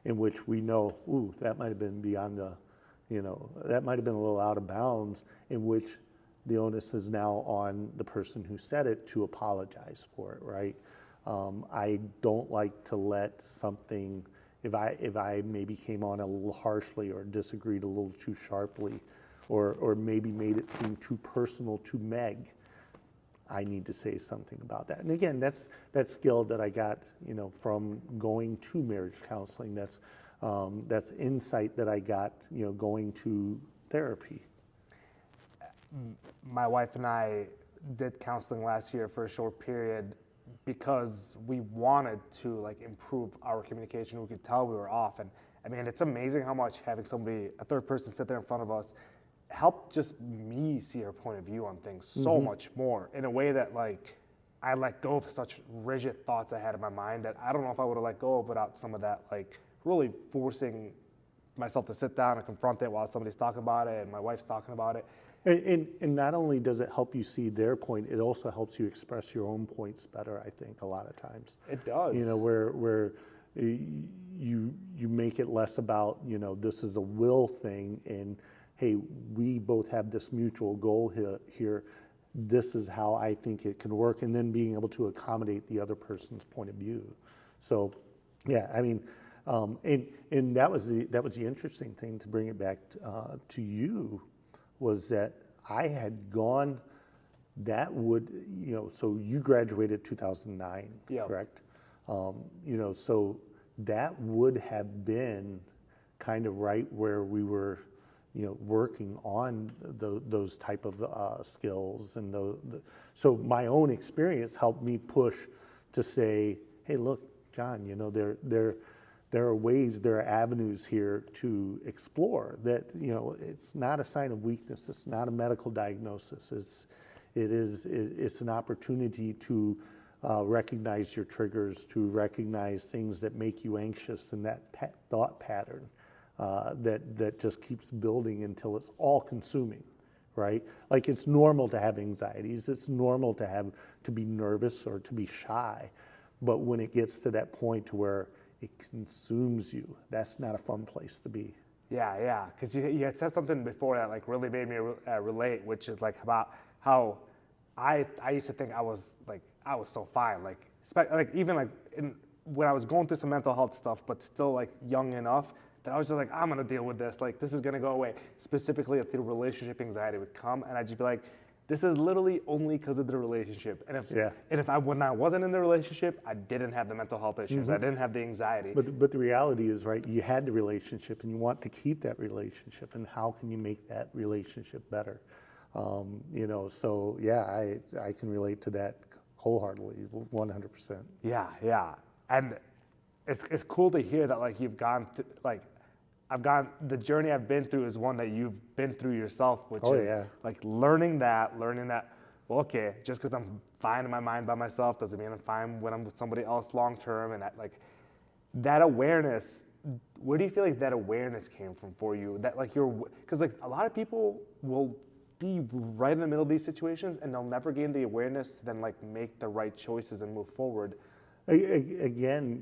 in which we know, ooh, that might have been beyond that might have been a little out of bounds, in which the onus is now on the person who said it to apologize for it, right? I don't like to let something, if I maybe came on a little harshly or disagreed a little too sharply, or maybe made it seem too personal to Meg, I need to say something about that. And again, that's that skill that I got, from going to marriage counseling. That's insight that I got, going to therapy. My wife and I did counseling last year for a short period because we wanted to improve our communication. We could tell we were off, and I mean, it's amazing how much having a third person sit there in front of us, helped just me see her point of view on things so much more, in a way that I let go of such rigid thoughts I had in my mind that I don't know if I would have let go of without some of that, really forcing myself to sit down and confront it while somebody's talking about it and my wife's talking about it. And not only does it help you see their point, it also helps you express your own points better, I think, a lot of times. It does. Where you make it less about, this is a will thing, and hey, we both have this mutual goal here. This is how I think it can work, and then being able to accommodate the other person's point of view. So, yeah, I mean, and that was the interesting thing, to bring it back to you, was that I had gone. That would, so you graduated 2009, yeah. Correct? So that would have been kind of right where we were, working on those type of skills, and so my own experience helped me push to say, hey, look, John, there are ways, there are avenues here to explore that, it's not a sign of weakness, it's not a medical diagnosis, it's an opportunity to recognize your triggers, to recognize things that make you anxious, and that thought pattern that just keeps building until it's all consuming, right? Like, it's normal to have anxieties, it's normal to be nervous or to be shy, but when it gets to that point where it consumes you, that's not a fun place to be. Yeah, because you had said something before that really made me relate, which is about how I used to think I was so fine, even when I was going through some mental health stuff, but still like young enough that I was just like, I'm gonna deal with this. Like, this is gonna go away. Specifically, if the relationship anxiety would come, and I'd just be like, this is literally only because of the relationship. And when I wasn't in the relationship, I didn't have the mental health issues. I didn't have the anxiety. But the reality is, right, you had the relationship and you want to keep that relationship, and how can you make that relationship better? So yeah, I can relate to that wholeheartedly, 100%. Yeah. And it's cool to hear that like you've gone through, like the journey I've been through is one that you've been through yourself, which is like learning that, well, okay, just because I'm fine in my mind by myself doesn't mean I'm fine when I'm with somebody else long term. And that awareness, where do you feel like that awareness came from for you? That like because like a lot of people will be right in the middle of these situations and they'll never gain the awareness to then like make the right choices and move forward. Again,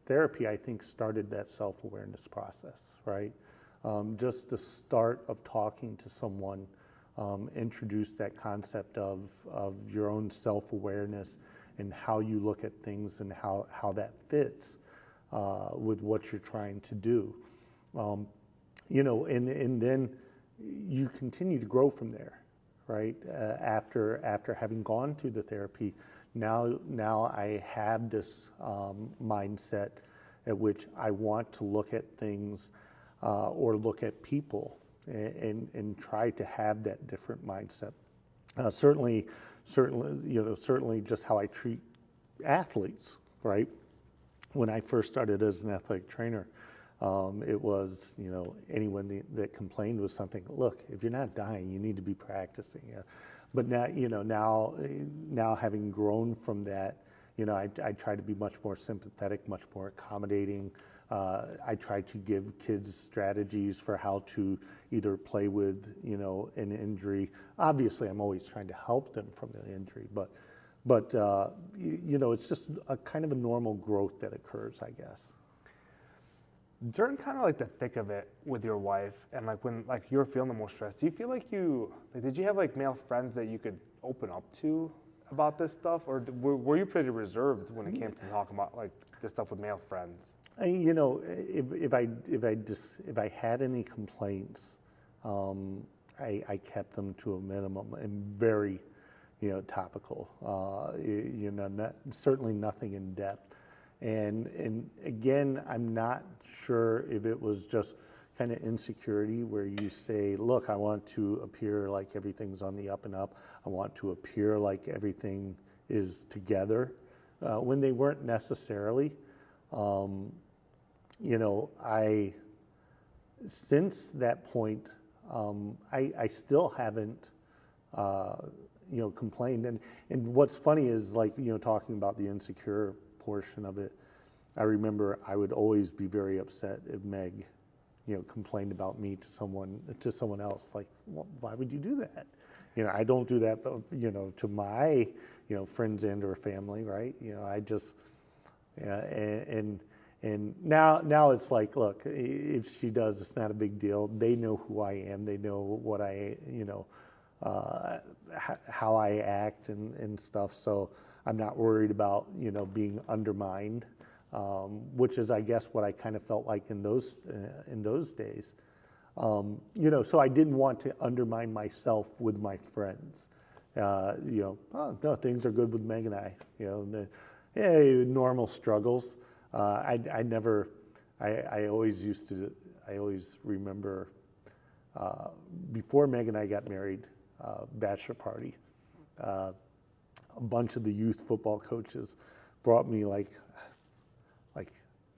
therapy, I think, started that self-awareness process, right? Just the start of talking to someone introduced that concept of your own self-awareness and how you look at things and how that fits with what you're trying to do. And then you continue to grow from there, right? After having gone through the therapy, now I have this mindset at which I want to look at things or look at people and try to have that different mindset. Certainly, just how I treat athletes, right? When I first started as an athletic trainer, it was, anyone that complained was something, look, if you're not dying, you need to be practicing. But now having grown from that, I try to be much more sympathetic, much more accommodating. I try to give kids strategies for how to either play with, an injury. Obviously, I'm always trying to help them from the injury, but it's just a kind of a normal growth that occurs, I guess. During kind of like the thick of it with your wife, and like when like you're feeling the most stressed, do you feel like did you have like male friends that you could open up to about this stuff, or were you pretty reserved when it came to talking about like this stuff with male friends? If I had any complaints, I kept them to a minimum and very, topical. Certainly nothing in depth. And again, I'm not sure if it was just kind of insecurity where you say, look, I want to appear like everything's on the up and up. I want to appear like everything is together, when they weren't necessarily. Since that point, I still haven't, complained. And what's funny is talking about the insecure portion of it, I remember I would always be very upset if Meg, complained about me to someone else. Like, well, why would you do that? I don't do that, to my, friends and or family, right? I just, and now it's like, look, if she does, it's not a big deal. They know who I am. They know what how I act and stuff. So I'm not worried about, being undermined, which is, I guess, what I kind of felt like in those days. So I didn't want to undermine myself with my friends. Oh, no, things are good with Meg and I. Normal struggles. I always remember before Meg and I got married, bachelor party. A bunch of the youth football coaches brought me like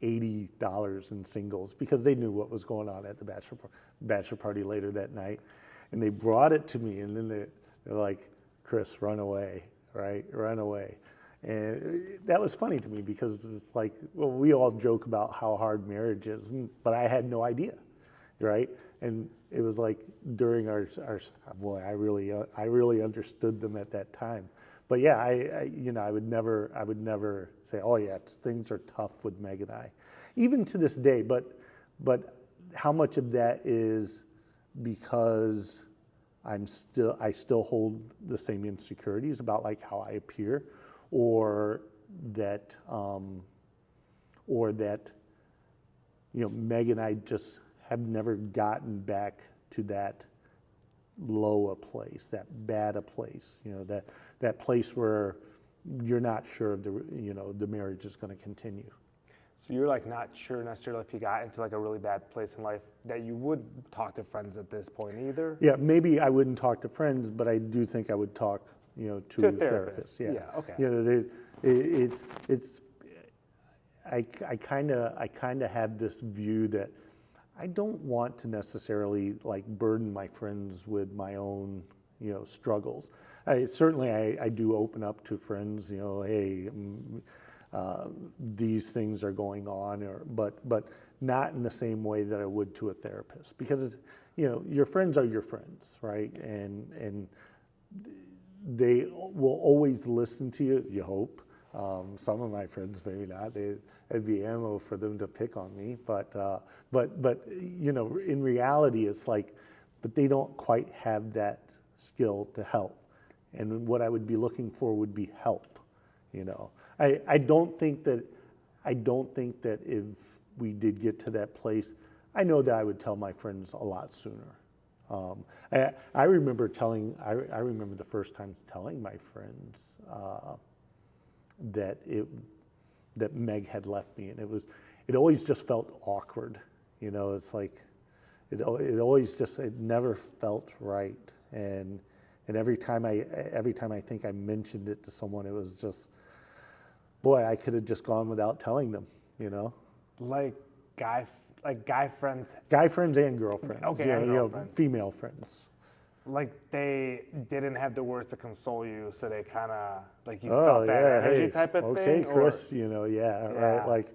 $80 in singles because they knew what was going on at the bachelor party later that night, and they brought it to me, and then they're like, Chris, run away, right? Run away. And that was funny to me because it's like, well, we all joke about how hard marriage is, but I had no idea, right? And it was like during our boy, I really understood them at that time. But yeah, I would never say, oh yeah, things are tough with Meg and I, even to this day. But how much of that is because I still hold the same insecurities about like how I appear, or that, or that, Meg and I just have never gotten back to that low a place, that bad a place, that place where you're not sure if the marriage is going to continue. So you're like not sure necessarily if you got into like a really bad place in life that you would talk to friends at this point either? Yeah, maybe I wouldn't talk to friends, but I do think I would talk, to a therapist. Yeah, okay. I kind of have this view that I don't want to necessarily like burden my friends with my own, struggles. Certainly I do open up to friends, hey, these things are going on, but not in the same way that I would to a therapist, because your friends are your friends, right? And they will always listen to you. You hope. Some of my friends maybe not. It'd be ammo for them to pick on me, but in reality, it's like, but they don't quite have that skill to help. And what I would be looking for would be help. I don't think that if we did get to that place, I know that I would tell my friends a lot sooner. I remember the first time telling my friends that Meg had left me, and it always just felt awkward. It's like it never felt right, and every time I think I mentioned it to someone, it was just, boy, I could have just gone without telling them, Like guy friends. Guy friends and girlfriends. Okay, and girlfriends. Female friends. Like they didn't have the words to console you, so they kind of like you felt that energy type of thing. Okay, Chris, right? Like,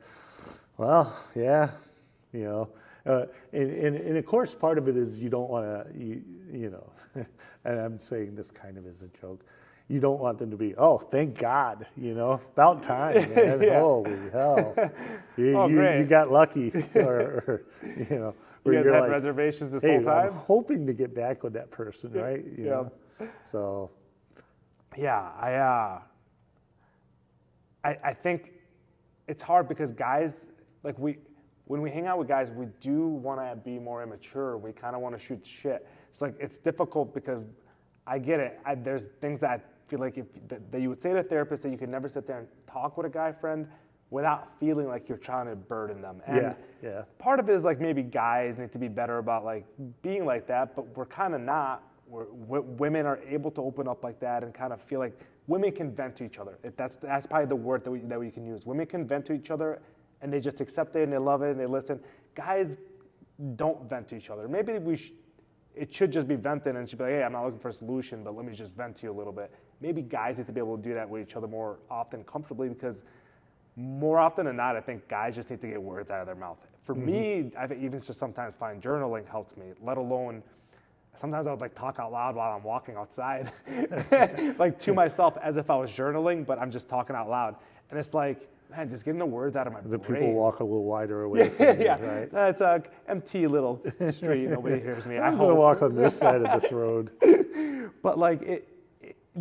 well, yeah, and of course part of it is you don't want to, and I'm saying this kind of as a joke. You don't want them to be, oh, thank God, about time, man. Yeah. Holy hell, you got lucky, or You guys you're had like, reservations this hey, whole time? I'm hoping to get back with that person, right? So. Yeah, I think it's hard because guys, like when we hang out with guys, we do want to be more immature. We kind of want to shoot shit. It's like, it's difficult because I get it. There's things that I feel like that you would say to a therapist that you could never sit there and talk with a guy friend without feeling like you're trying to burden them. And part of it is like maybe guys need to be better about like being like that, but we're kind of not. Women are able to open up like that and kind of feel like women can vent to each other. That's probably the word that we can use. Women can vent to each other and they just accept it and they love it and they listen. Guys don't vent to each other. Maybe it should just be venting and she'd be like, hey, I'm not looking for a solution, but let me just vent to you a little bit. Maybe guys need to be able to do that with each other more often comfortably, because more often than not, I think guys just need to get words out of their mouth. For me, I even just sometimes find journaling helps me, let alone, sometimes I would like talk out loud while I'm walking outside, like to myself as if I was journaling, but I'm just talking out loud. And it's like, man, just getting the words out of my brain. The people walk a little wider away from you, right? It's a empty little street. Nobody hears me. I'm going to walk on this side of this road. But like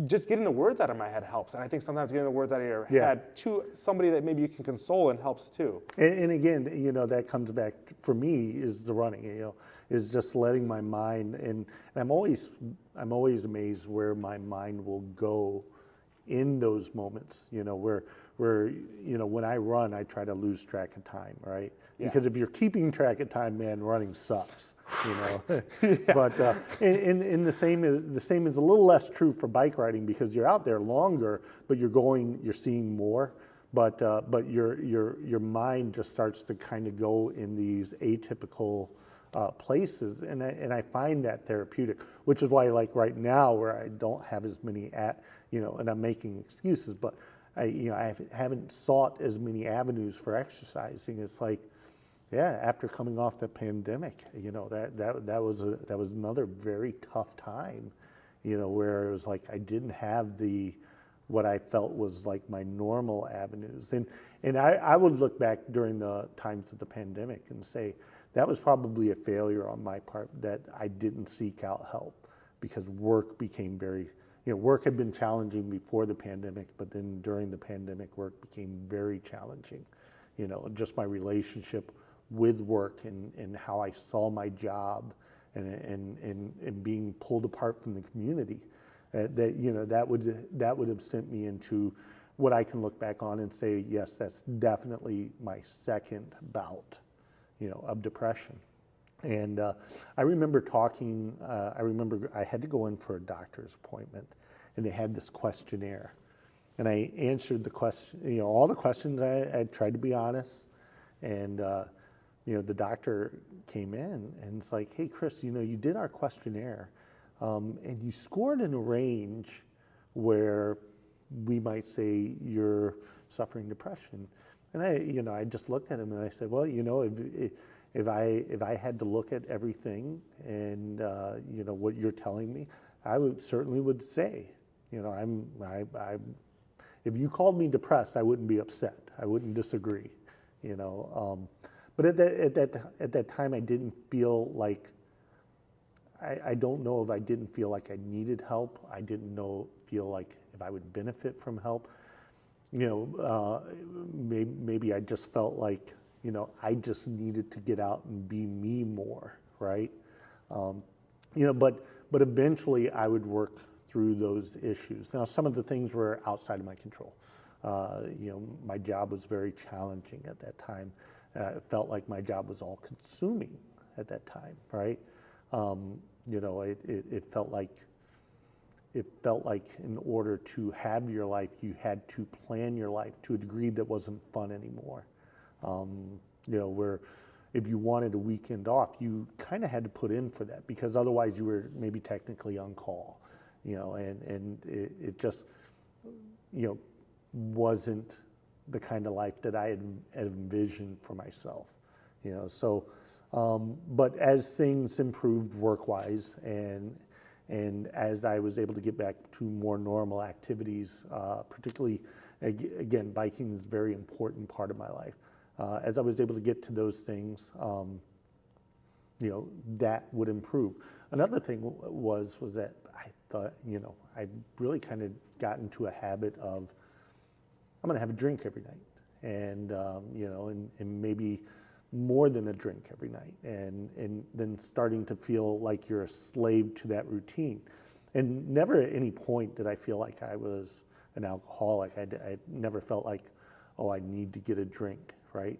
just getting the words out of my head helps. And I think sometimes getting the words out of your head to somebody that maybe you can console and helps too. And again, that comes back for me is the running, is just letting my mind, and I'm always amazed where my mind will go in those moments, where when I run, I try to lose track of time, right? Yeah. Because if you're keeping track of time, man, running sucks, But and the same is a little less true for bike riding, because you're out there longer, but you're seeing more, but your mind just starts to kind of go in these atypical places, and I find that therapeutic, which is why, like right now, where I don't have as many and I'm making excuses, but I haven't sought as many avenues for exercising. It's like, after coming off the pandemic, that was another very tough time, where it was like I didn't have what I felt was like my normal avenues, and I would look back during the times of the pandemic and say that was probably a failure on my part, that I didn't seek out help, because work became very, work had been challenging before the pandemic, but then during the pandemic, work became very challenging. Just my relationship with work and how I saw my job and being pulled apart from the community. That would have sent me into what I can look back on and say, yes, that's definitely my second bout, of depression. And I remember I had to go in for a doctor's appointment, and they had this questionnaire. And I answered the question, all the questions. I tried to be honest. And, the doctor came in and it's like, hey, Chris, you did our questionnaire, and you scored in a range where we might say you're suffering depression. And I just looked at him and I said, well, if I had to look at everything and, what you're telling me, I certainly would say, if you called me depressed, I wouldn't be upset. I wouldn't disagree, But at that time, I didn't feel like, I don't know if I didn't feel like I needed help. I didn't feel like if I would benefit from help. Maybe I just felt like, I just needed to get out and be me more, right? But eventually I would work through those issues. Now, some of the things were outside of my control. My job was very challenging at that time. It felt like my job was all consuming at that time, right? It felt like in order to have your life, you had to plan your life to a degree that wasn't fun anymore. Where if you wanted a weekend off, you kind of had to put in for that because otherwise you were maybe technically on call, and it just, wasn't the kind of life that I had envisioned for myself, but as things improved work-wise and as I was able to get back to more normal activities, particularly, again, biking is a very important part of my life. As I was able to get to those things, that would improve. Another thing was that I thought, I really kind of got into a habit of, I'm going to have a drink every night, and and maybe more than a drink every night, and then starting to feel like you're a slave to that routine. And never at any point did I feel like I was an alcoholic. I never felt like, oh, I need to get a drink, right?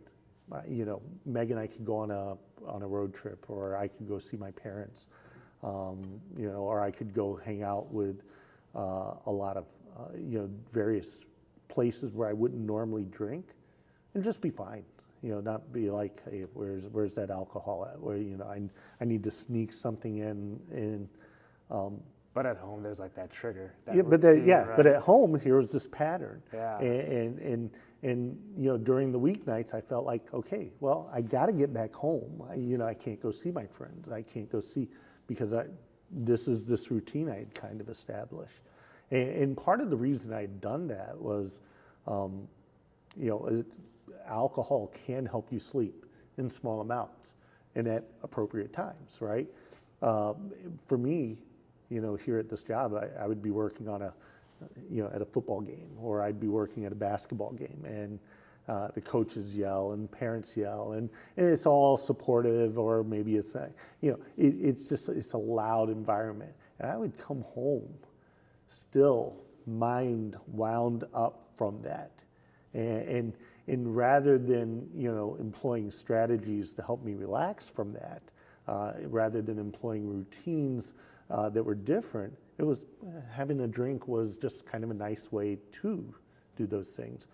Meg and I could go on a road trip, or I could go see my parents, or I could go hang out with a lot of various places where I wouldn't normally drink, and just be fine. Not be like, hey, where's that alcohol at? Where I need to sneak something in. But at home, there's like that trigger. But at home, here was this pattern. Yeah. And during the weeknights, I felt like, okay, well, I got to get back home. I can't go see my friends. I can't go see because this is this routine I had kind of established. And part of the reason I had done that was, alcohol can help you sleep in small amounts and at appropriate times, right? For me, here at this job, I would be working on at a football game, or I'd be working at a basketball game, and the coaches yell and parents yell, and it's all supportive, or maybe it's it's a loud environment, and I would come home still mind wound up from that, and rather than employing strategies to help me relax from that, rather than employing routines that were different, it was having a drink was just kind of a nice way to do those things,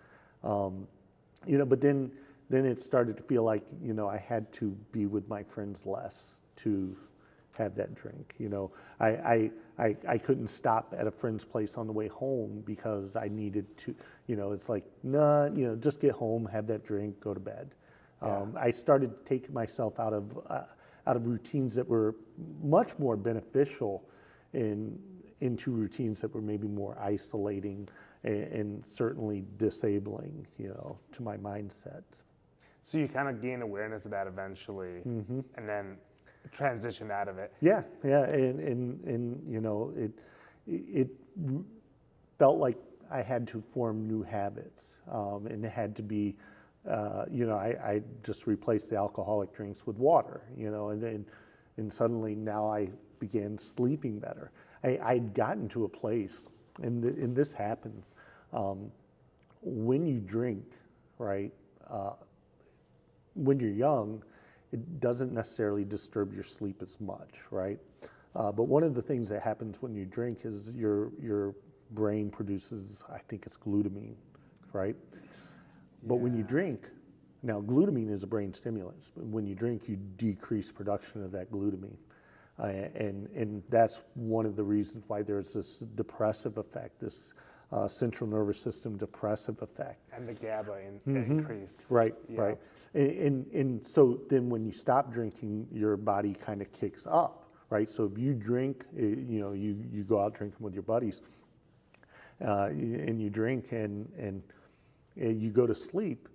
but then it started to feel like I had to be with my friends less to have that drink. I couldn't stop at a friend's place on the way home because I needed to, it's like, nah, just get home, have that drink, go to bed. Yeah. I started taking myself out of routines that were much more beneficial into routines that were maybe more isolating and certainly disabling, to my mindset. So you kind of gain awareness of that eventually, Mm-hmm. and then transition out of it. Yeah, and it felt like I had to form new habits, and it had to be, I just replaced the alcoholic drinks with water, and suddenly now I began sleeping better. I'd gotten to a place, and this happens, when you drink, right, when you're young, it doesn't necessarily disturb your sleep as much, right? But one of the things that happens when you drink is your brain produces, I think it's glutamine, right? But when you drink, now glutamine is a brain stimulant. When you drink, you decrease production of that glutamine. And that's one of the reasons why there's this depressive effect, this central nervous system depressive effect. And the GABA increase. Right, right. And so then when you stop drinking, your body kind of kicks up, right? So if you drink, you go out drinking with your buddies, and you drink and you go to sleep,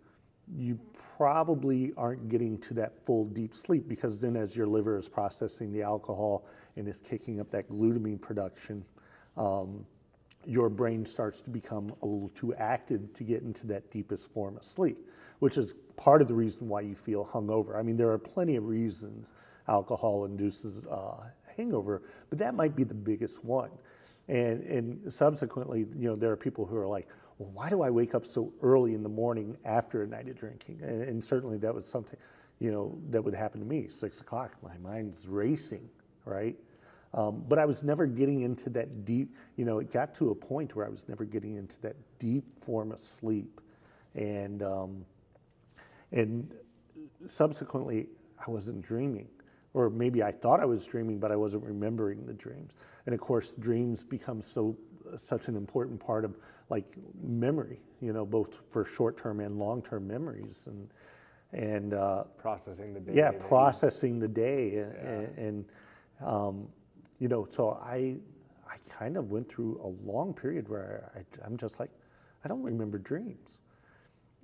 you probably aren't getting to that full deep sleep, because then as your liver is processing the alcohol and is kicking up that glutamine production, your brain starts to become a little too active to get into that deepest form of sleep, which is part of the reason why you feel hungover. I mean, there are plenty of reasons alcohol induces hangover, but that might be the biggest one. And subsequently, there are people who are like, well, why do I wake up so early in the morning after a night of drinking? And certainly that was something, that would happen to me. 6 o'clock, my mind's racing, right? But I was never getting into that deep, it got to a point where I was never getting into that deep form of sleep. And subsequently, I wasn't dreaming. Or maybe I thought I was dreaming, but I wasn't remembering the dreams. And of course, dreams become such an important part of like memory, both for short-term and long-term memories, and processing the day. Yeah, processing the day, and so I kind of went through a long period where I'm just like, I don't remember dreams.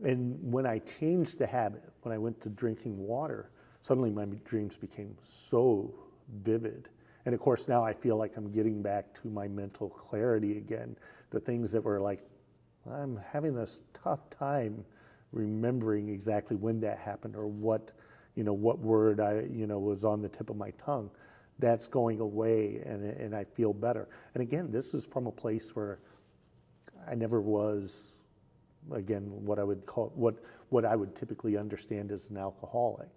And when I changed the habit, when I went to drinking water, suddenly my dreams became so vivid. And of course, now I feel like I'm getting back to my mental clarity again. The things that were like, I'm having this tough time remembering exactly when that happened, or what word was on the tip of my tongue. That's going away, and I feel better. And again, this is from a place where I never was, again, what I would call, what I would typically understand as an alcoholic,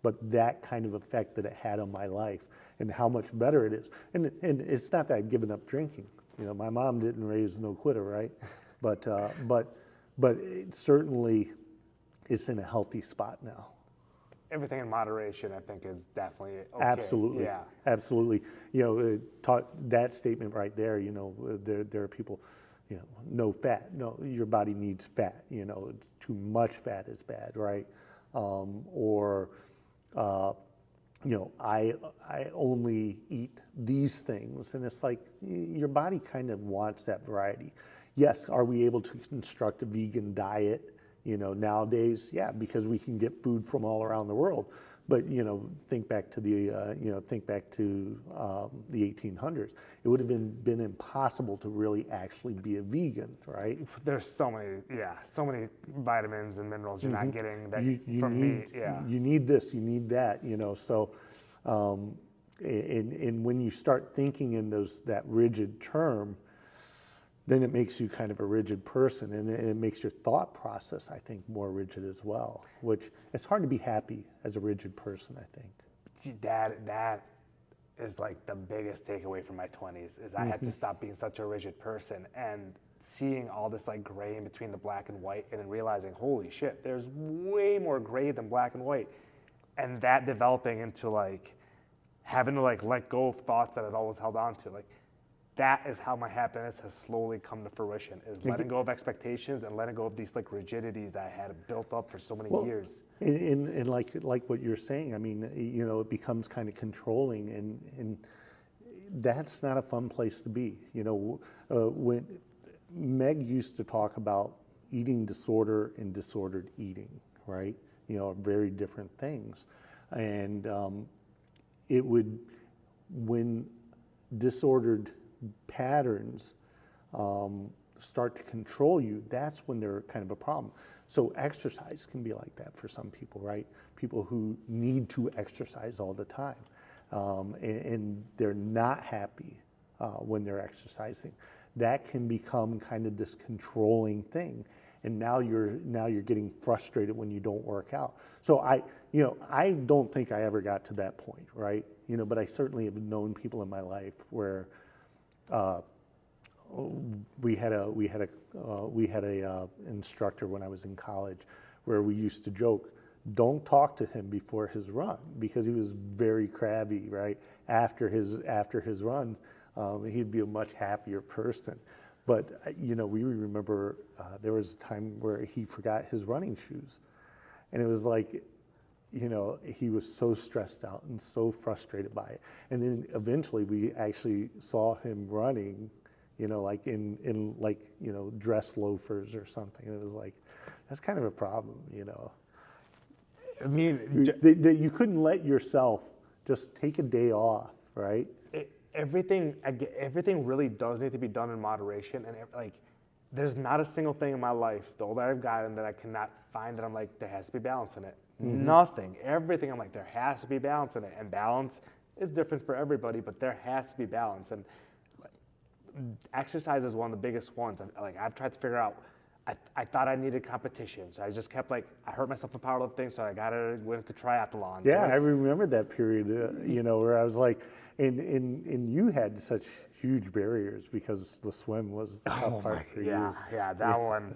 but that kind of effect that it had on my life, and how much better it is. And it's not that I've given up drinking. My mom didn't raise no quitter, right? But it certainly is in a healthy spot now. Everything in moderation, I think, is definitely okay. Absolutely, yeah, absolutely. That statement right there. There are people, no fat. No, your body needs fat. It's too much fat is bad, right? I only eat these things, and it's like your body kind of wants that variety. Yes, are we able to construct a vegan diet? Nowadays, yeah, because we can get food from all around the world. But think back to the 1800s. It would have been impossible to really actually be a vegan, right? There's so many vitamins and minerals you're not getting that from meat. Yeah, you need this, you need that. So, and when you start thinking in that rigid term, then it makes you kind of a rigid person, and it makes your thought process, I think, more rigid as well, which it's hard to be happy as a rigid person, I think. That is like the biggest takeaway from my 20s, is I had to stop being such a rigid person, and seeing all this like gray in between the black and white, and then realizing, holy shit, there's way more gray than black and white. And that developing into like having to like let go of thoughts that I'd always held on to. Like, that is how my happiness has slowly come to fruition, is letting go of expectations and letting go of these like rigidities that I had built up for so many years. And like what you're saying, I mean, it becomes kind of controlling, and that's not a fun place to be. When Meg used to talk about eating disorder and disordered eating, right? Very different things. And when disordered patterns start to control you, that's when they're kind of a problem. So exercise can be like that for some people, right? People who need to exercise all the time, and they're not happy when they're exercising. That can become kind of this controlling thing, and now you're getting frustrated when you don't work out. So I don't think I ever got to that point, right? But I certainly have known people in my life where we had a instructor when I was in college where we used to joke, don't talk to him before his run, because he was very crabby, right? After his run, he'd be a much happier person. But we remember there was a time where he forgot his running shoes, and it was like, he was so stressed out and so frustrated by it. And then eventually we actually saw him running, like in dress loafers or something. And it was like, that's kind of a problem, I mean, you couldn't let yourself just take a day off, right? everything really does need to be done in moderation. And there's not a single thing in my life, the older I've gotten, that I cannot find that I'm like, there has to be balance in it. Mm-hmm. Nothing. Everything I'm like, there has to be balance in it. And balance is different for everybody, but there has to be balance. And exercise is one of the biggest ones. I've tried to figure out, I thought I needed competition. So I just kept I hurt myself in powerlifting, so I went to triathlon. Yeah, I remember that period, where I was like, and you had such huge barriers because the swim was the tough part for you. Yeah, that one.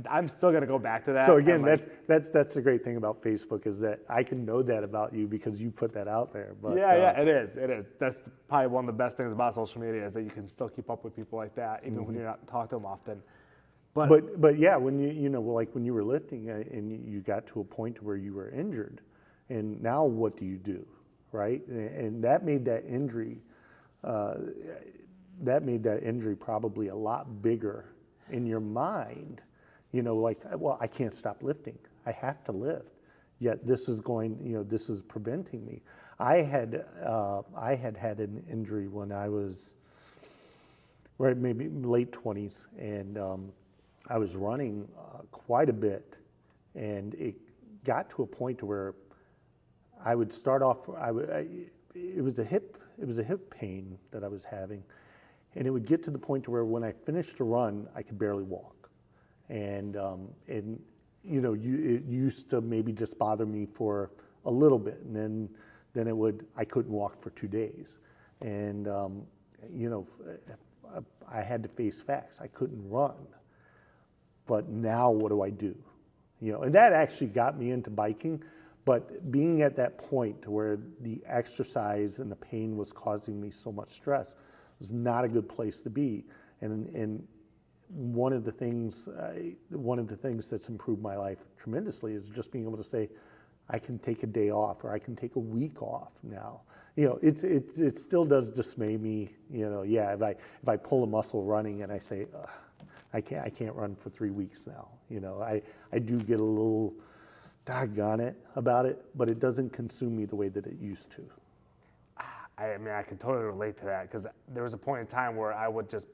I'm still gonna go back to that. So again, that's the great thing about Facebook, is that I can know that about you because you put that out there. But yeah, it is. That's probably one of the best things about social media, is that you can still keep up with people like that, even when you're not talking to them often. But yeah, when when you were lifting and you got to a point where you were injured, and now what do you do, right? And that made that injury probably a lot bigger in your mind. Well, I can't stop lifting. I have to lift. Yet this is this is preventing me. I had an injury when I was maybe late 20s, and I was running quite a bit, and it got to a point where I would start off. It was a hip pain that I was having, and it would get to the point where when I finished a run, I could barely walk, and it used to maybe just bother me for a little bit, and then I couldn't walk for 2 days, and I had to face facts. I couldn't run. But now what do I do? And that actually got me into biking. But being at that point where the exercise and the pain was causing me so much stress was not a good place to be. And one of the things that's improved my life tremendously is just being able to say, I can take a day off, or I can take a week off now. It still does dismay me. If I pull a muscle running and I say, I can't run for 3 weeks now. I do get a little doggone it about it, but it doesn't consume me the way that it used to. I mean, I can totally relate to that, because there was a point in time where I would just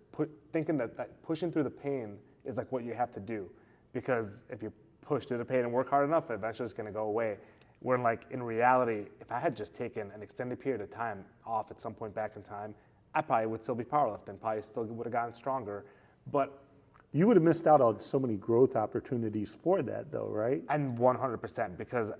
thinking that pushing through the pain is like what you have to do, because if you push through the pain and work hard enough, eventually it's going to go away. Where in reality, if I had just taken an extended period of time off at some point back in time, I probably would still be powerlifting, probably still would have gotten stronger, but you would have missed out on so many growth opportunities for that, though, right? And 100%, because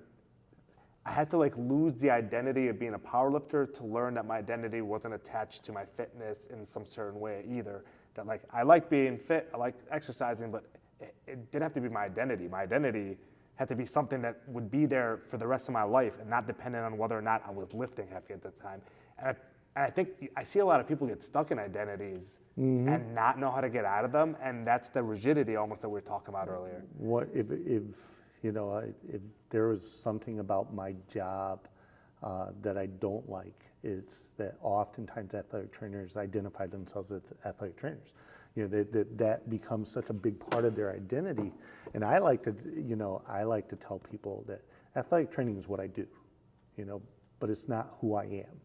I had to lose the identity of being a powerlifter to learn that my identity wasn't attached to my fitness in some certain way either. That I like being fit, I like exercising, but it didn't have to be my identity. My identity had to be something that would be there for the rest of my life and not dependent on whether or not I was lifting heavy at the time. And I think I see a lot of people get stuck in identities and not know how to get out of them, and that's the rigidity almost that we were talking about earlier. What if there was something about my job that I don't like, is that oftentimes athletic trainers identify themselves as athletic trainers. That becomes such a big part of their identity, and I like to tell people that athletic training is what I do, but it's not who I am.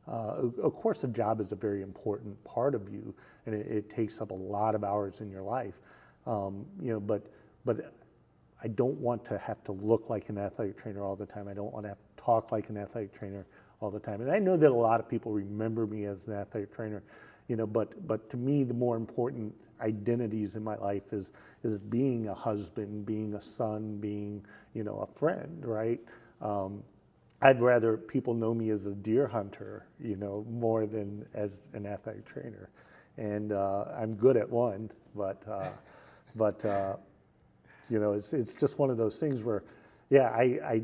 Of course, a job is a very important part of you, and it takes up a lot of hours in your life. But I don't want to have to look like an athletic trainer all the time. I don't want to have to talk like an athletic trainer all the time. And I know that a lot of people remember me as an athletic trainer, but to me, the more important identities in my life is being a husband, being a son, being, a friend, right? I'd rather people know me as a deer hunter, more than as an athletic trainer. And I'm good at one, but it's just one of those things where, yeah,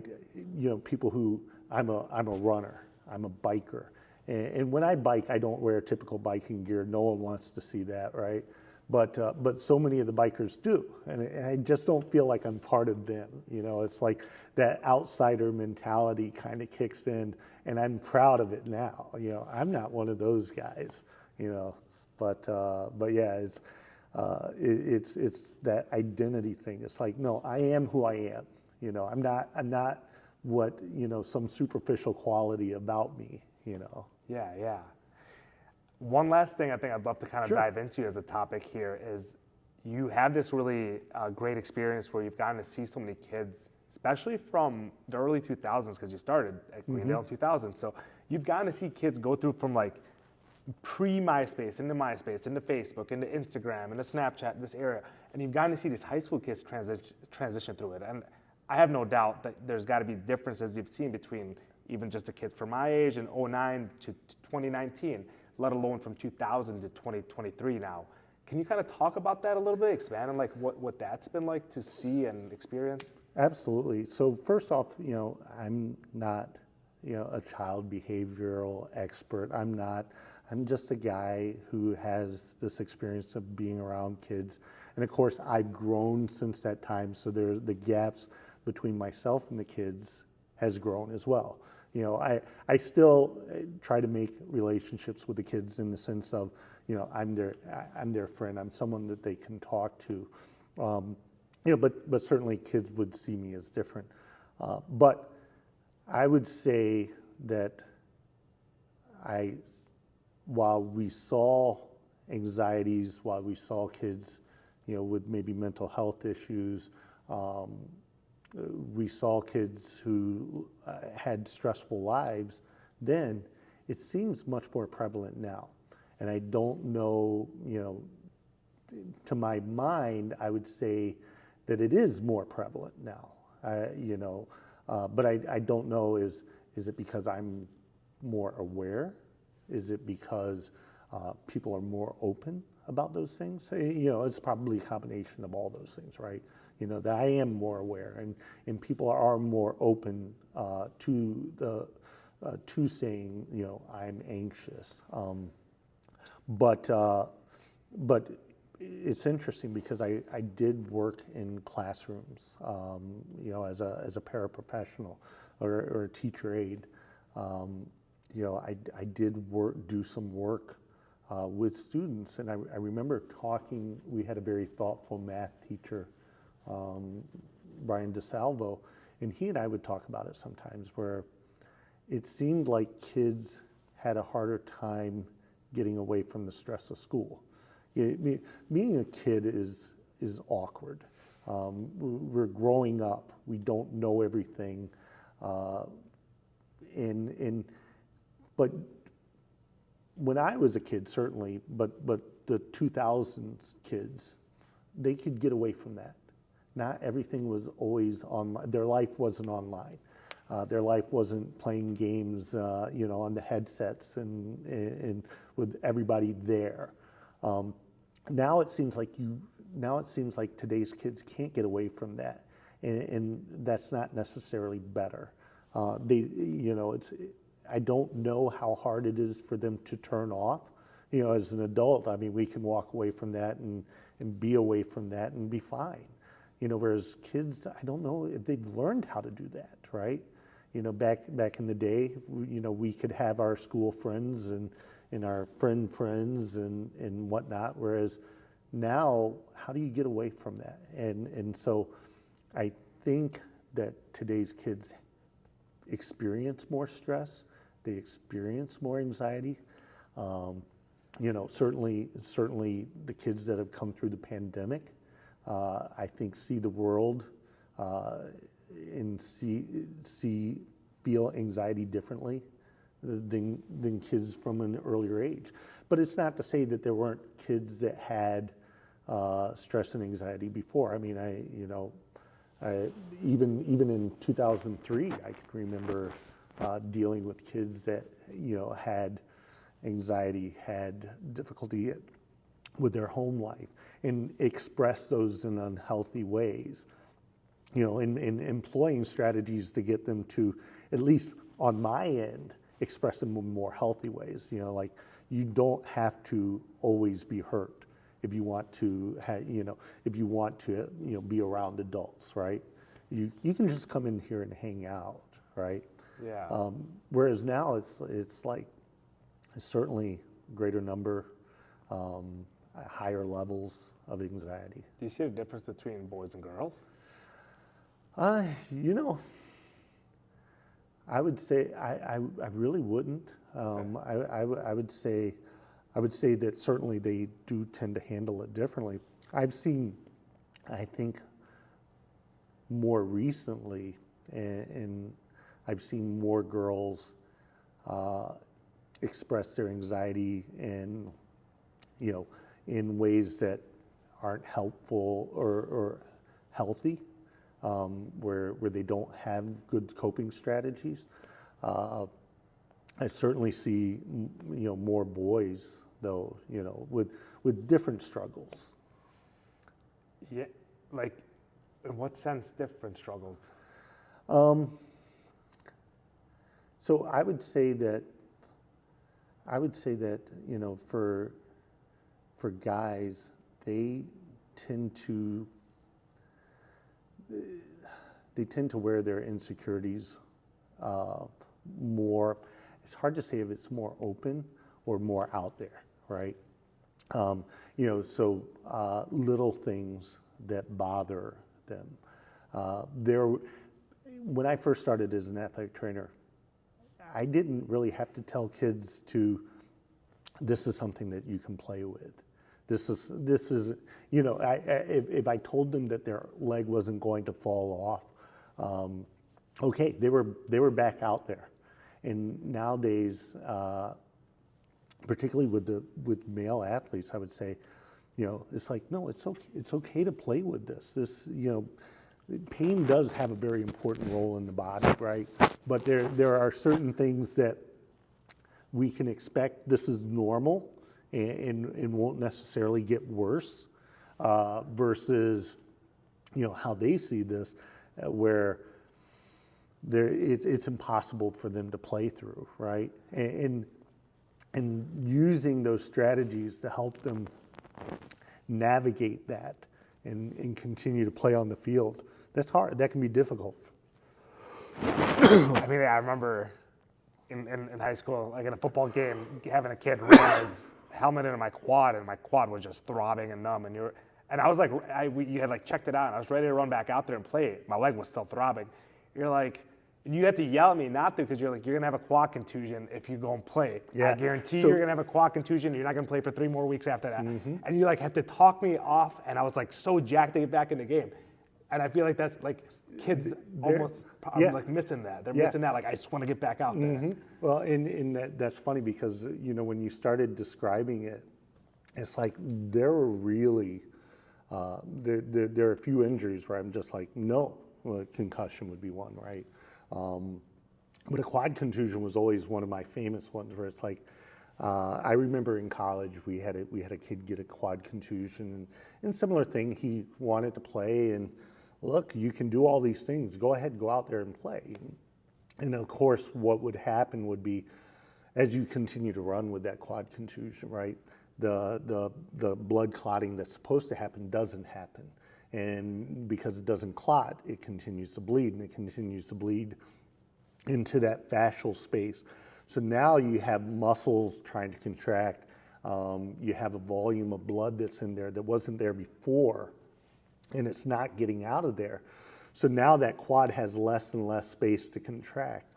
people who, I'm a runner, I'm a biker. And when I bike, I don't wear typical biking gear. No one wants to see that, right? But so many of the bikers do, and I just don't feel like I'm part of them. It's like that outsider mentality kind of kicks in, and I'm proud of it now. I'm not one of those guys. But yeah, it's that identity thing. It's like, no, I am who I am. I'm not what some superficial quality about me. Yeah. One last thing I think I'd love to kind of Sure. dive into as a topic here is you have this really great experience where you've gotten to see so many kids, especially from the early 2000s, because you started at Greendale in 2000. So you've gotten to see kids go through from like pre-MySpace into Facebook, into Instagram, into Snapchat, this era. And you've gotten to see these high school kids transition through it. And I have no doubt that there's got to be differences you've seen between even just the kids from my age in 09 to 2019, let alone from 2000 to 2023 now. Can you kind of talk about that a little bit, expand on like what that's been like to see and experience? Absolutely. So first off, I'm not, a child behavioral expert. I'm just a guy who has this experience of being around kids. And of course, I've grown since that time. So the gaps between myself and the kids has grown as well. I still try to make relationships with the kids in the sense of, I'm their friend. I'm someone that they can talk to. But certainly kids would see me as different. But I would say that while we saw anxieties, while we saw kids, with maybe mental health issues, we saw kids who had stressful lives, then it seems much more prevalent now. And I don't know, to my mind, I would say that it is more prevalent now, but I don't know, is it because I'm more aware? Is it because people are more open about those things? It's probably a combination of all those things, right? That I am more aware, and people are more open to saying, I'm anxious. But it's interesting because I did work in classrooms, as a paraprofessional or a teacher aide. I did do some work with students, and I remember talking. We had a very thoughtful math teacher, Brian DeSalvo, and he and I would talk about it sometimes, where it seemed like kids had a harder time getting away from the stress of school. Being a kid is awkward. We're growing up. We don't know everything, but when I was a kid, certainly, but the 2000s kids, they could get away from that. Not everything was always online. Their life wasn't online. Their life wasn't playing games, on the headsets and with everybody there. Now it seems like today's kids can't get away from that, and that's not necessarily better. I don't know how hard it is for them to turn off. As an adult, I mean, we can walk away from that and be away from that and be fine. Whereas kids, I don't know if they've learned how to do that, right? Back in the day, we could have our school friends and our friends and whatnot. Whereas now, how do you get away from that? And so I think that today's kids experience more stress they experience more anxiety. Certainly the kids that have come through the pandemic, I think see the world and feel anxiety differently than kids from an earlier age. But it's not to say that there weren't kids that had stress and anxiety before. I mean, even in 2003, I can remember dealing with kids that had anxiety, had difficulty with their home life, and express those in unhealthy ways. And employing strategies to get them to, at least on my end, express them in more healthy ways. Like you don't have to always be hurt if you want to, be around adults, right? You can just come in here and hang out, right? Yeah. Whereas now it's certainly greater number, higher levels of anxiety. Do you see a difference between boys and girls? I would say I really wouldn't. I would say that certainly they do tend to handle it differently. I've seen, I think, more recently, and I've seen more girls express their anxiety in ways that aren't helpful or healthy. Where they don't have good coping strategies. I certainly see more boys though, with different struggles. Yeah, like in what sense different struggles? So I would say that for guys, they tend to wear their insecurities more. It's hard to say if it's more open or more out there, right? Little things that bother them. When I first started as an athletic trainer, I didn't really have to tell kids this is something that you can play with. This is if I told them that their leg wasn't going to fall off, okay, they were back out there. And nowadays, particularly with male athletes, I would say, it's like, no, it's okay to play with this. Pain does have a very important role in the body, right? But there are certain things that we can expect. This is normal. And won't necessarily get worse, versus, how they see this, where it's impossible for them to play through, right? And using those strategies to help them navigate that and continue to play on the field. That's hard. That can be difficult. I mean, I remember in high school, like in a football game, having a kid ram his helmet into my quad, and my quad was just throbbing and numb, and I was like, you had like checked it out, and I was ready to run back out there and play. My leg was still throbbing. You're like, you had to yell at me not to, because you're like, you're gonna have a quad contusion if you go and play. Yeah. I guarantee you're gonna have a quad contusion. You're not gonna play for 3 more weeks after that. Mm-hmm. And you like had to talk me off, and I was like so jacked to get back in the game. And I feel like that's like kids almost like missing that. They're missing that. Like, I just want to get back out there. Mm-hmm. Well, and that's funny because when you started describing it, it's like there were really there are a few injuries where I'm just like, no. Well, concussion would be one, right? But a quad contusion was always one of my famous ones, where it's like, I remember in college we had a kid get a quad contusion, and similar thing. He wanted to play, and look, you can do all these things. Go ahead, go out there and play. And of course, what would happen would be, as you continue to run with that quad contusion, right, the blood clotting that's supposed to happen doesn't happen. And because it doesn't clot, it continues to bleed, and it continues to bleed into that fascial space. So now you have muscles trying to contract. You have a volume of blood that's in there that wasn't there before, and it's not getting out of there. So now that quad has less and less space to contract.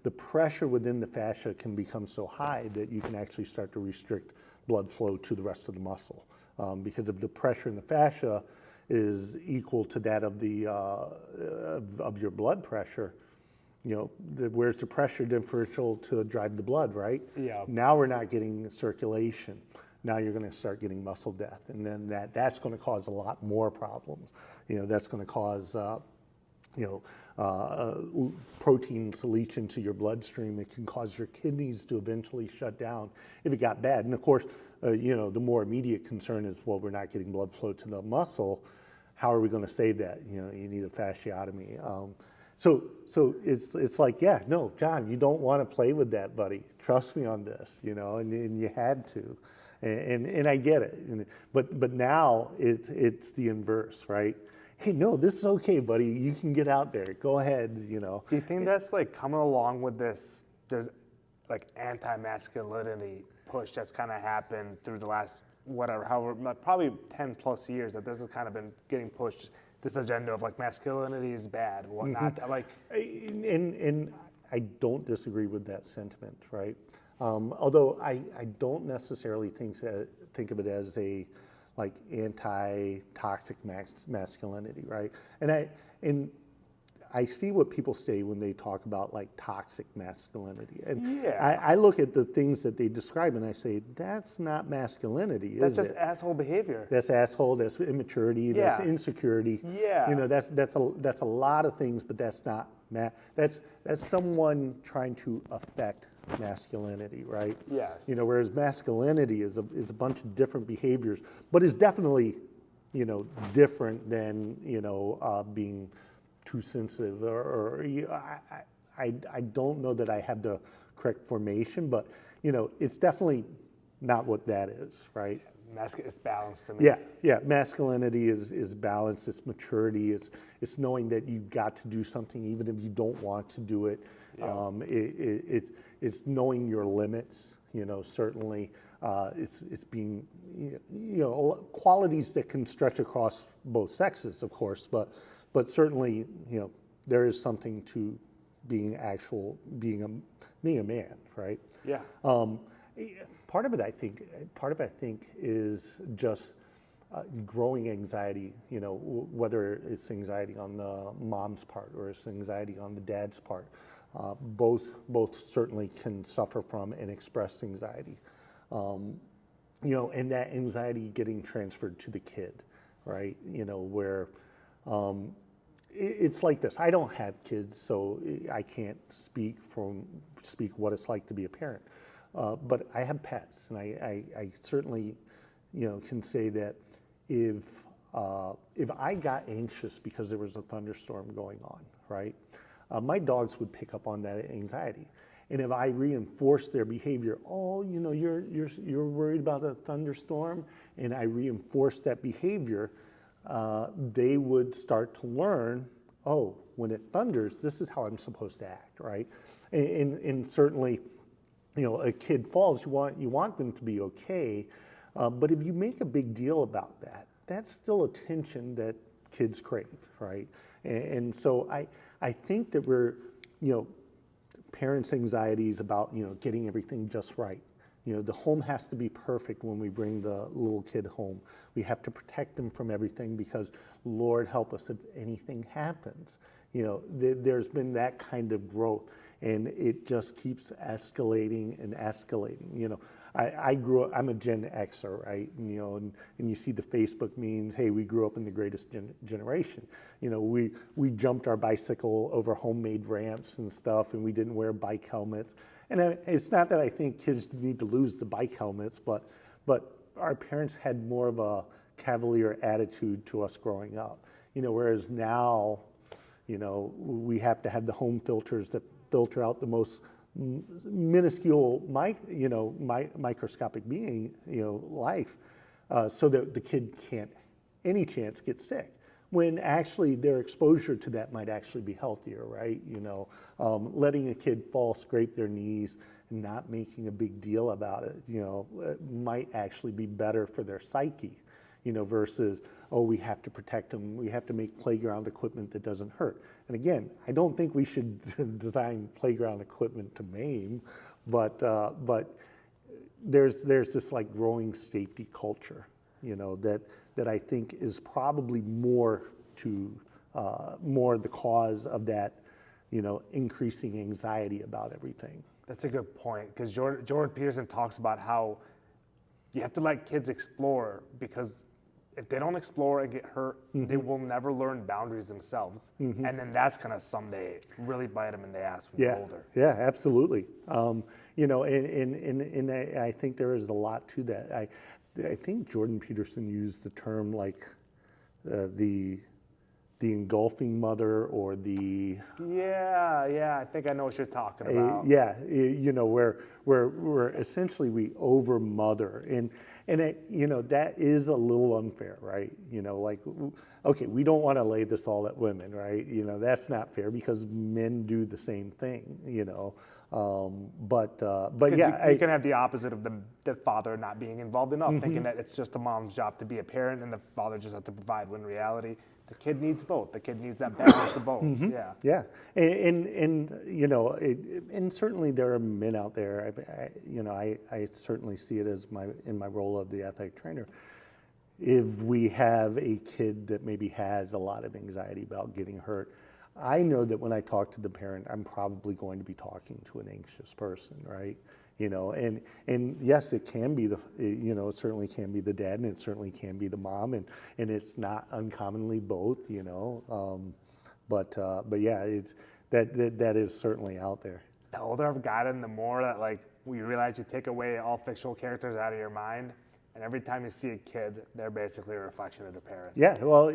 the pressure within the fascia can become so high that you can actually start to restrict blood flow to the rest of the muscle. Because if the pressure in the fascia is equal to that of the of your blood pressure, where's the pressure differential to drive the blood, right? Yeah. Now we're not getting circulation. Now you're going to start getting muscle death, and then that's going to cause a lot more problems. That's going to cause protein to leach into your bloodstream. It can cause your kidneys to eventually shut down if it got bad. And of course, the more immediate concern is, well, we're not getting blood flow to the muscle. How are we going to save that? You need a fasciotomy. So it's like, yeah, no, John, you don't want to play with that, buddy. Trust me on this, and you had to. And I get it, but now it's the inverse, right? Hey, no, this is okay, buddy. You can get out there. Go ahead, Do you think that's like coming along with this? There's like anti-masculinity push that's kind of happened through the last probably 10 plus years, that this has kind of been getting pushed. This agenda of like masculinity is bad, whatnot. Mm-hmm. And I don't disagree with that sentiment, right? Although I don't necessarily think of it as a like anti-toxic masculinity, right? And I see what people say when they talk about like toxic masculinity, and I look at the things that they describe and I say, that's not masculinity, that's is just it? asshole behavior. That's asshole. That's immaturity. That's insecurity. Yeah. That's a lot of things, but that's not that's someone trying to affect masculinity, right? Yes. Whereas masculinity is a bunch of different behaviors, but is definitely, different than, being too sensitive or I don't know that I have the correct formation, but, it's definitely not what that is, right? It's balanced to me. Yeah. Masculinity is balance. It's maturity. It's knowing that you've got to do something even if you don't want to do it. Yeah. It's knowing your limits. Certainly, it's being qualities that can stretch across both sexes, of course. But certainly, there is something to being a man, right? Yeah. Part of it, I think, is just growing anxiety. Whether it's anxiety on the mom's part or it's anxiety on the dad's part. Both certainly can suffer from and express anxiety. And that anxiety getting transferred to the kid, right? Where it's like this. I don't have kids, so I can't speak what it's like to be a parent. But I have pets, and I certainly, can say that if I got anxious because there was a thunderstorm going on, right, my dogs would pick up on that anxiety, and if I reinforced their behavior, you're worried about a thunderstorm, and I reinforced that behavior, they would start to learn, oh, when it thunders, this is how I'm supposed to act, right, and certainly. A kid falls, you want them to be okay, but if you make a big deal about that, that's still attention that kids crave, right? And so I think that we're, parents' anxieties about, getting everything just right. The home has to be perfect when we bring the little kid home. We have to protect them from everything because, Lord help us if anything happens. There's been that kind of growth. And it just keeps escalating and escalating. I grew up, I'm a Gen Xer, right? And you see the Facebook memes, hey, we grew up in the greatest generation. We jumped our bicycle over homemade ramps and stuff, and we didn't wear bike helmets. And it's not that I think kids need to lose the bike helmets, but our parents had more of a cavalier attitude to us growing up. Whereas now, we have to have the home filters that filter out the most minuscule, microscopic being, life, so that the kid can't, any chance, get sick. When actually their exposure to that might actually be healthier, right? Letting a kid fall, scrape their knees, and not making a big deal about it, might actually be better for their psyche. versus, oh, we have to protect them, we have to make playground equipment that doesn't hurt. And again, I don't think we should design playground equipment to maim, but there's this like growing safety culture, that I think is probably more the cause of that, increasing anxiety about everything. That's a good point, because Jordan Peterson talks about how you have to let kids explore, because if they don't explore and get hurt, they will never learn boundaries themselves. And then that's going to someday really bite them in the ass when they're older. Yeah, absolutely. And I think there is a lot to that. I think Jordan Peterson used the term like the engulfing mother, or the I think I know what you're talking about. where essentially we over mother, and that is a little unfair, right? Like, okay, we don't want to lay this all at women, right? That's not fair, because men do the same thing, but you can have the opposite of the father not being involved enough, thinking that it's just the mom's job to be a parent and the father just has to provide, when in reality the kid needs both. The kid needs that balance of both. Yeah, and certainly there are men out there. I certainly see it as in my role of the athletic trainer. If we have a kid that maybe has a lot of anxiety about getting hurt, I know that when I talk to the parent, I'm probably going to be talking to an anxious person, right? And yes, it can be it certainly can be the dad, and it certainly can be the mom, and it's not uncommonly both, but yeah, it's that is certainly out there. The older I've gotten, the more that like we realize you take away all fictional characters out of your mind, and every time you see a kid, they're basically a reflection of their parents. Yeah, well,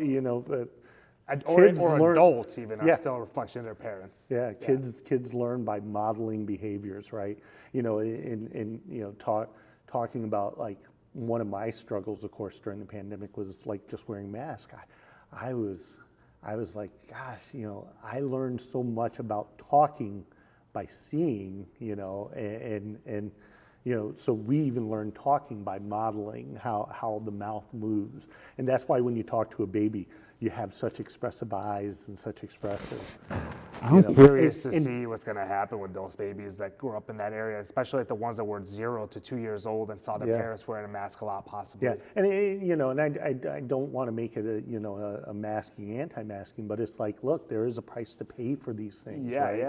or adults even are still a reflection of their parents. Yeah, kids learn by modeling behaviors, right? Talking about, like, one of my struggles, of course, during the pandemic was like just wearing masks. I was like, gosh, I learned so much about talking by seeing, and so we even learn talking by modeling how the mouth moves. And that's why when you talk to a baby, you have such expressive eyes and such expressive. I'm curious to see what's going to happen with those babies that grew up in that area, especially like the ones that were 0 to 2 years old and saw their parents wearing a mask a lot, possibly. Yeah, and I don't want to make it a masking, anti-masking, but it's like, look, there is a price to pay for these things. Right?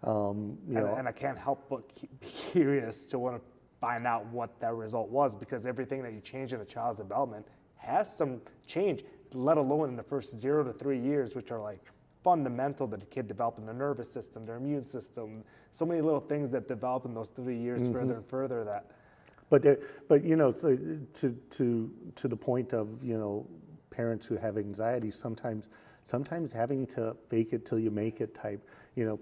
And I can't help but be curious to want to find out what that result was, because everything that you change in a child's development has some change, let alone in the first 0 to 3 years, which are like fundamental to the kid developing their nervous system, their immune system, so many little things that develop in those 3 years further and further that. But so to the point of parents who have anxiety, sometimes having to fake it till you make it type,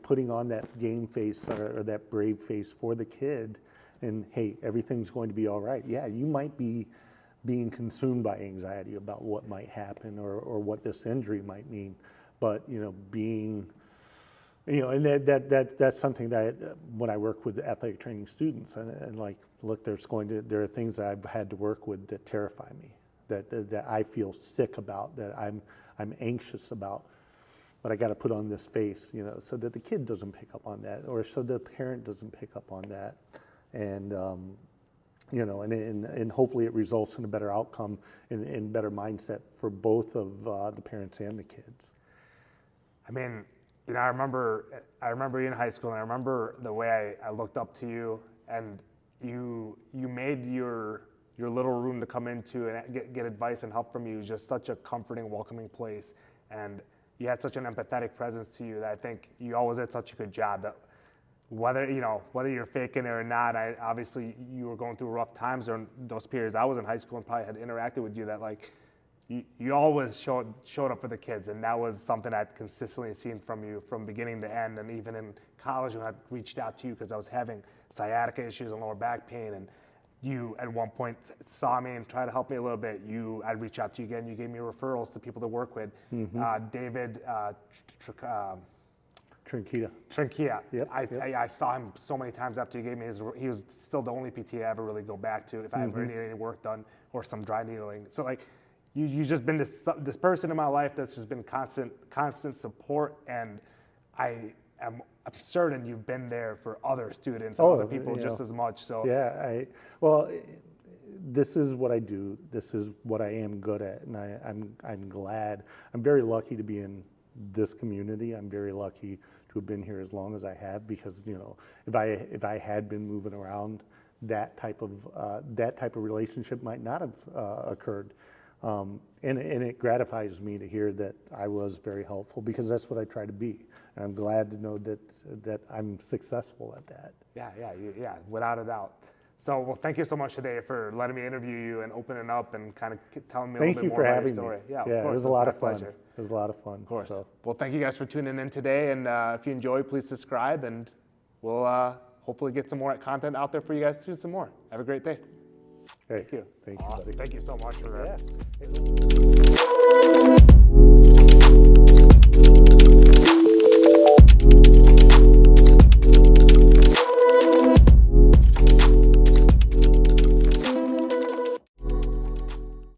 putting on that game face or that brave face for the kid, and hey, everything's going to be all right. Yeah, you might be being consumed by anxiety about what might happen or what this injury might mean, but being, and that's something that when I work with athletic training students, and like, look, there are things that I've had to work with that terrify me, that I feel sick about, that I'm anxious about, but I got to put on this face, so that the kid doesn't pick up on that, or so the parent doesn't pick up on that. And and hopefully it results in a better outcome and better mindset for both of the parents and the kids. I mean, I remember you in high school, and I remember the way I looked up to you, and you made your little room to come into and get advice and help from you just such a comforting, welcoming place, and you had such an empathetic presence to you that I think you always did such a good job that. Whether you're faking it or not, obviously you were going through rough times during those periods. I was in high school and probably had interacted with you, that like you always showed up for the kids, and that was something I'd consistently seen from you from beginning to end. And even in college, when I reached out to you because I was having sciatica issues and lower back pain, and you at one point saw me and tried to help me a little bit. I'd reach out to you again. You gave me referrals to people to work with. David. Trinquia. Yep. I saw him so many times after he gave me he was still the only PT I ever really go back to if I ever needed any work done or some dry needling. So like, you've just been this person in my life that's just been constant support, and I'm certain you've been there for other students and other people just as much. So yeah, well, this is what I do. This is what I am good at, and I'm glad. I'm very lucky to be in this community. I'm very lucky to have been here as long as I have, because if I had been moving around, that type of relationship might not have occurred. And it gratifies me to hear that I was very helpful, because that's what I try to be. And I'm glad to know that I'm successful at that. Yeah, without a doubt. So, well, thank you so much today for letting me interview you and opening up and kind of telling me a little bit more about your story. Thank you for Yeah, having me. of course, it was a lot of fun. pleasure. It was a lot of fun. Of course. So. Well, thank you guys for tuning in today, and if you enjoy, please subscribe, and we'll hopefully get some more content out there for you guys to do some more. Have a great day. Hey, Thank you. Thank you, Awesome. buddy. Thank you so much for this. Yeah.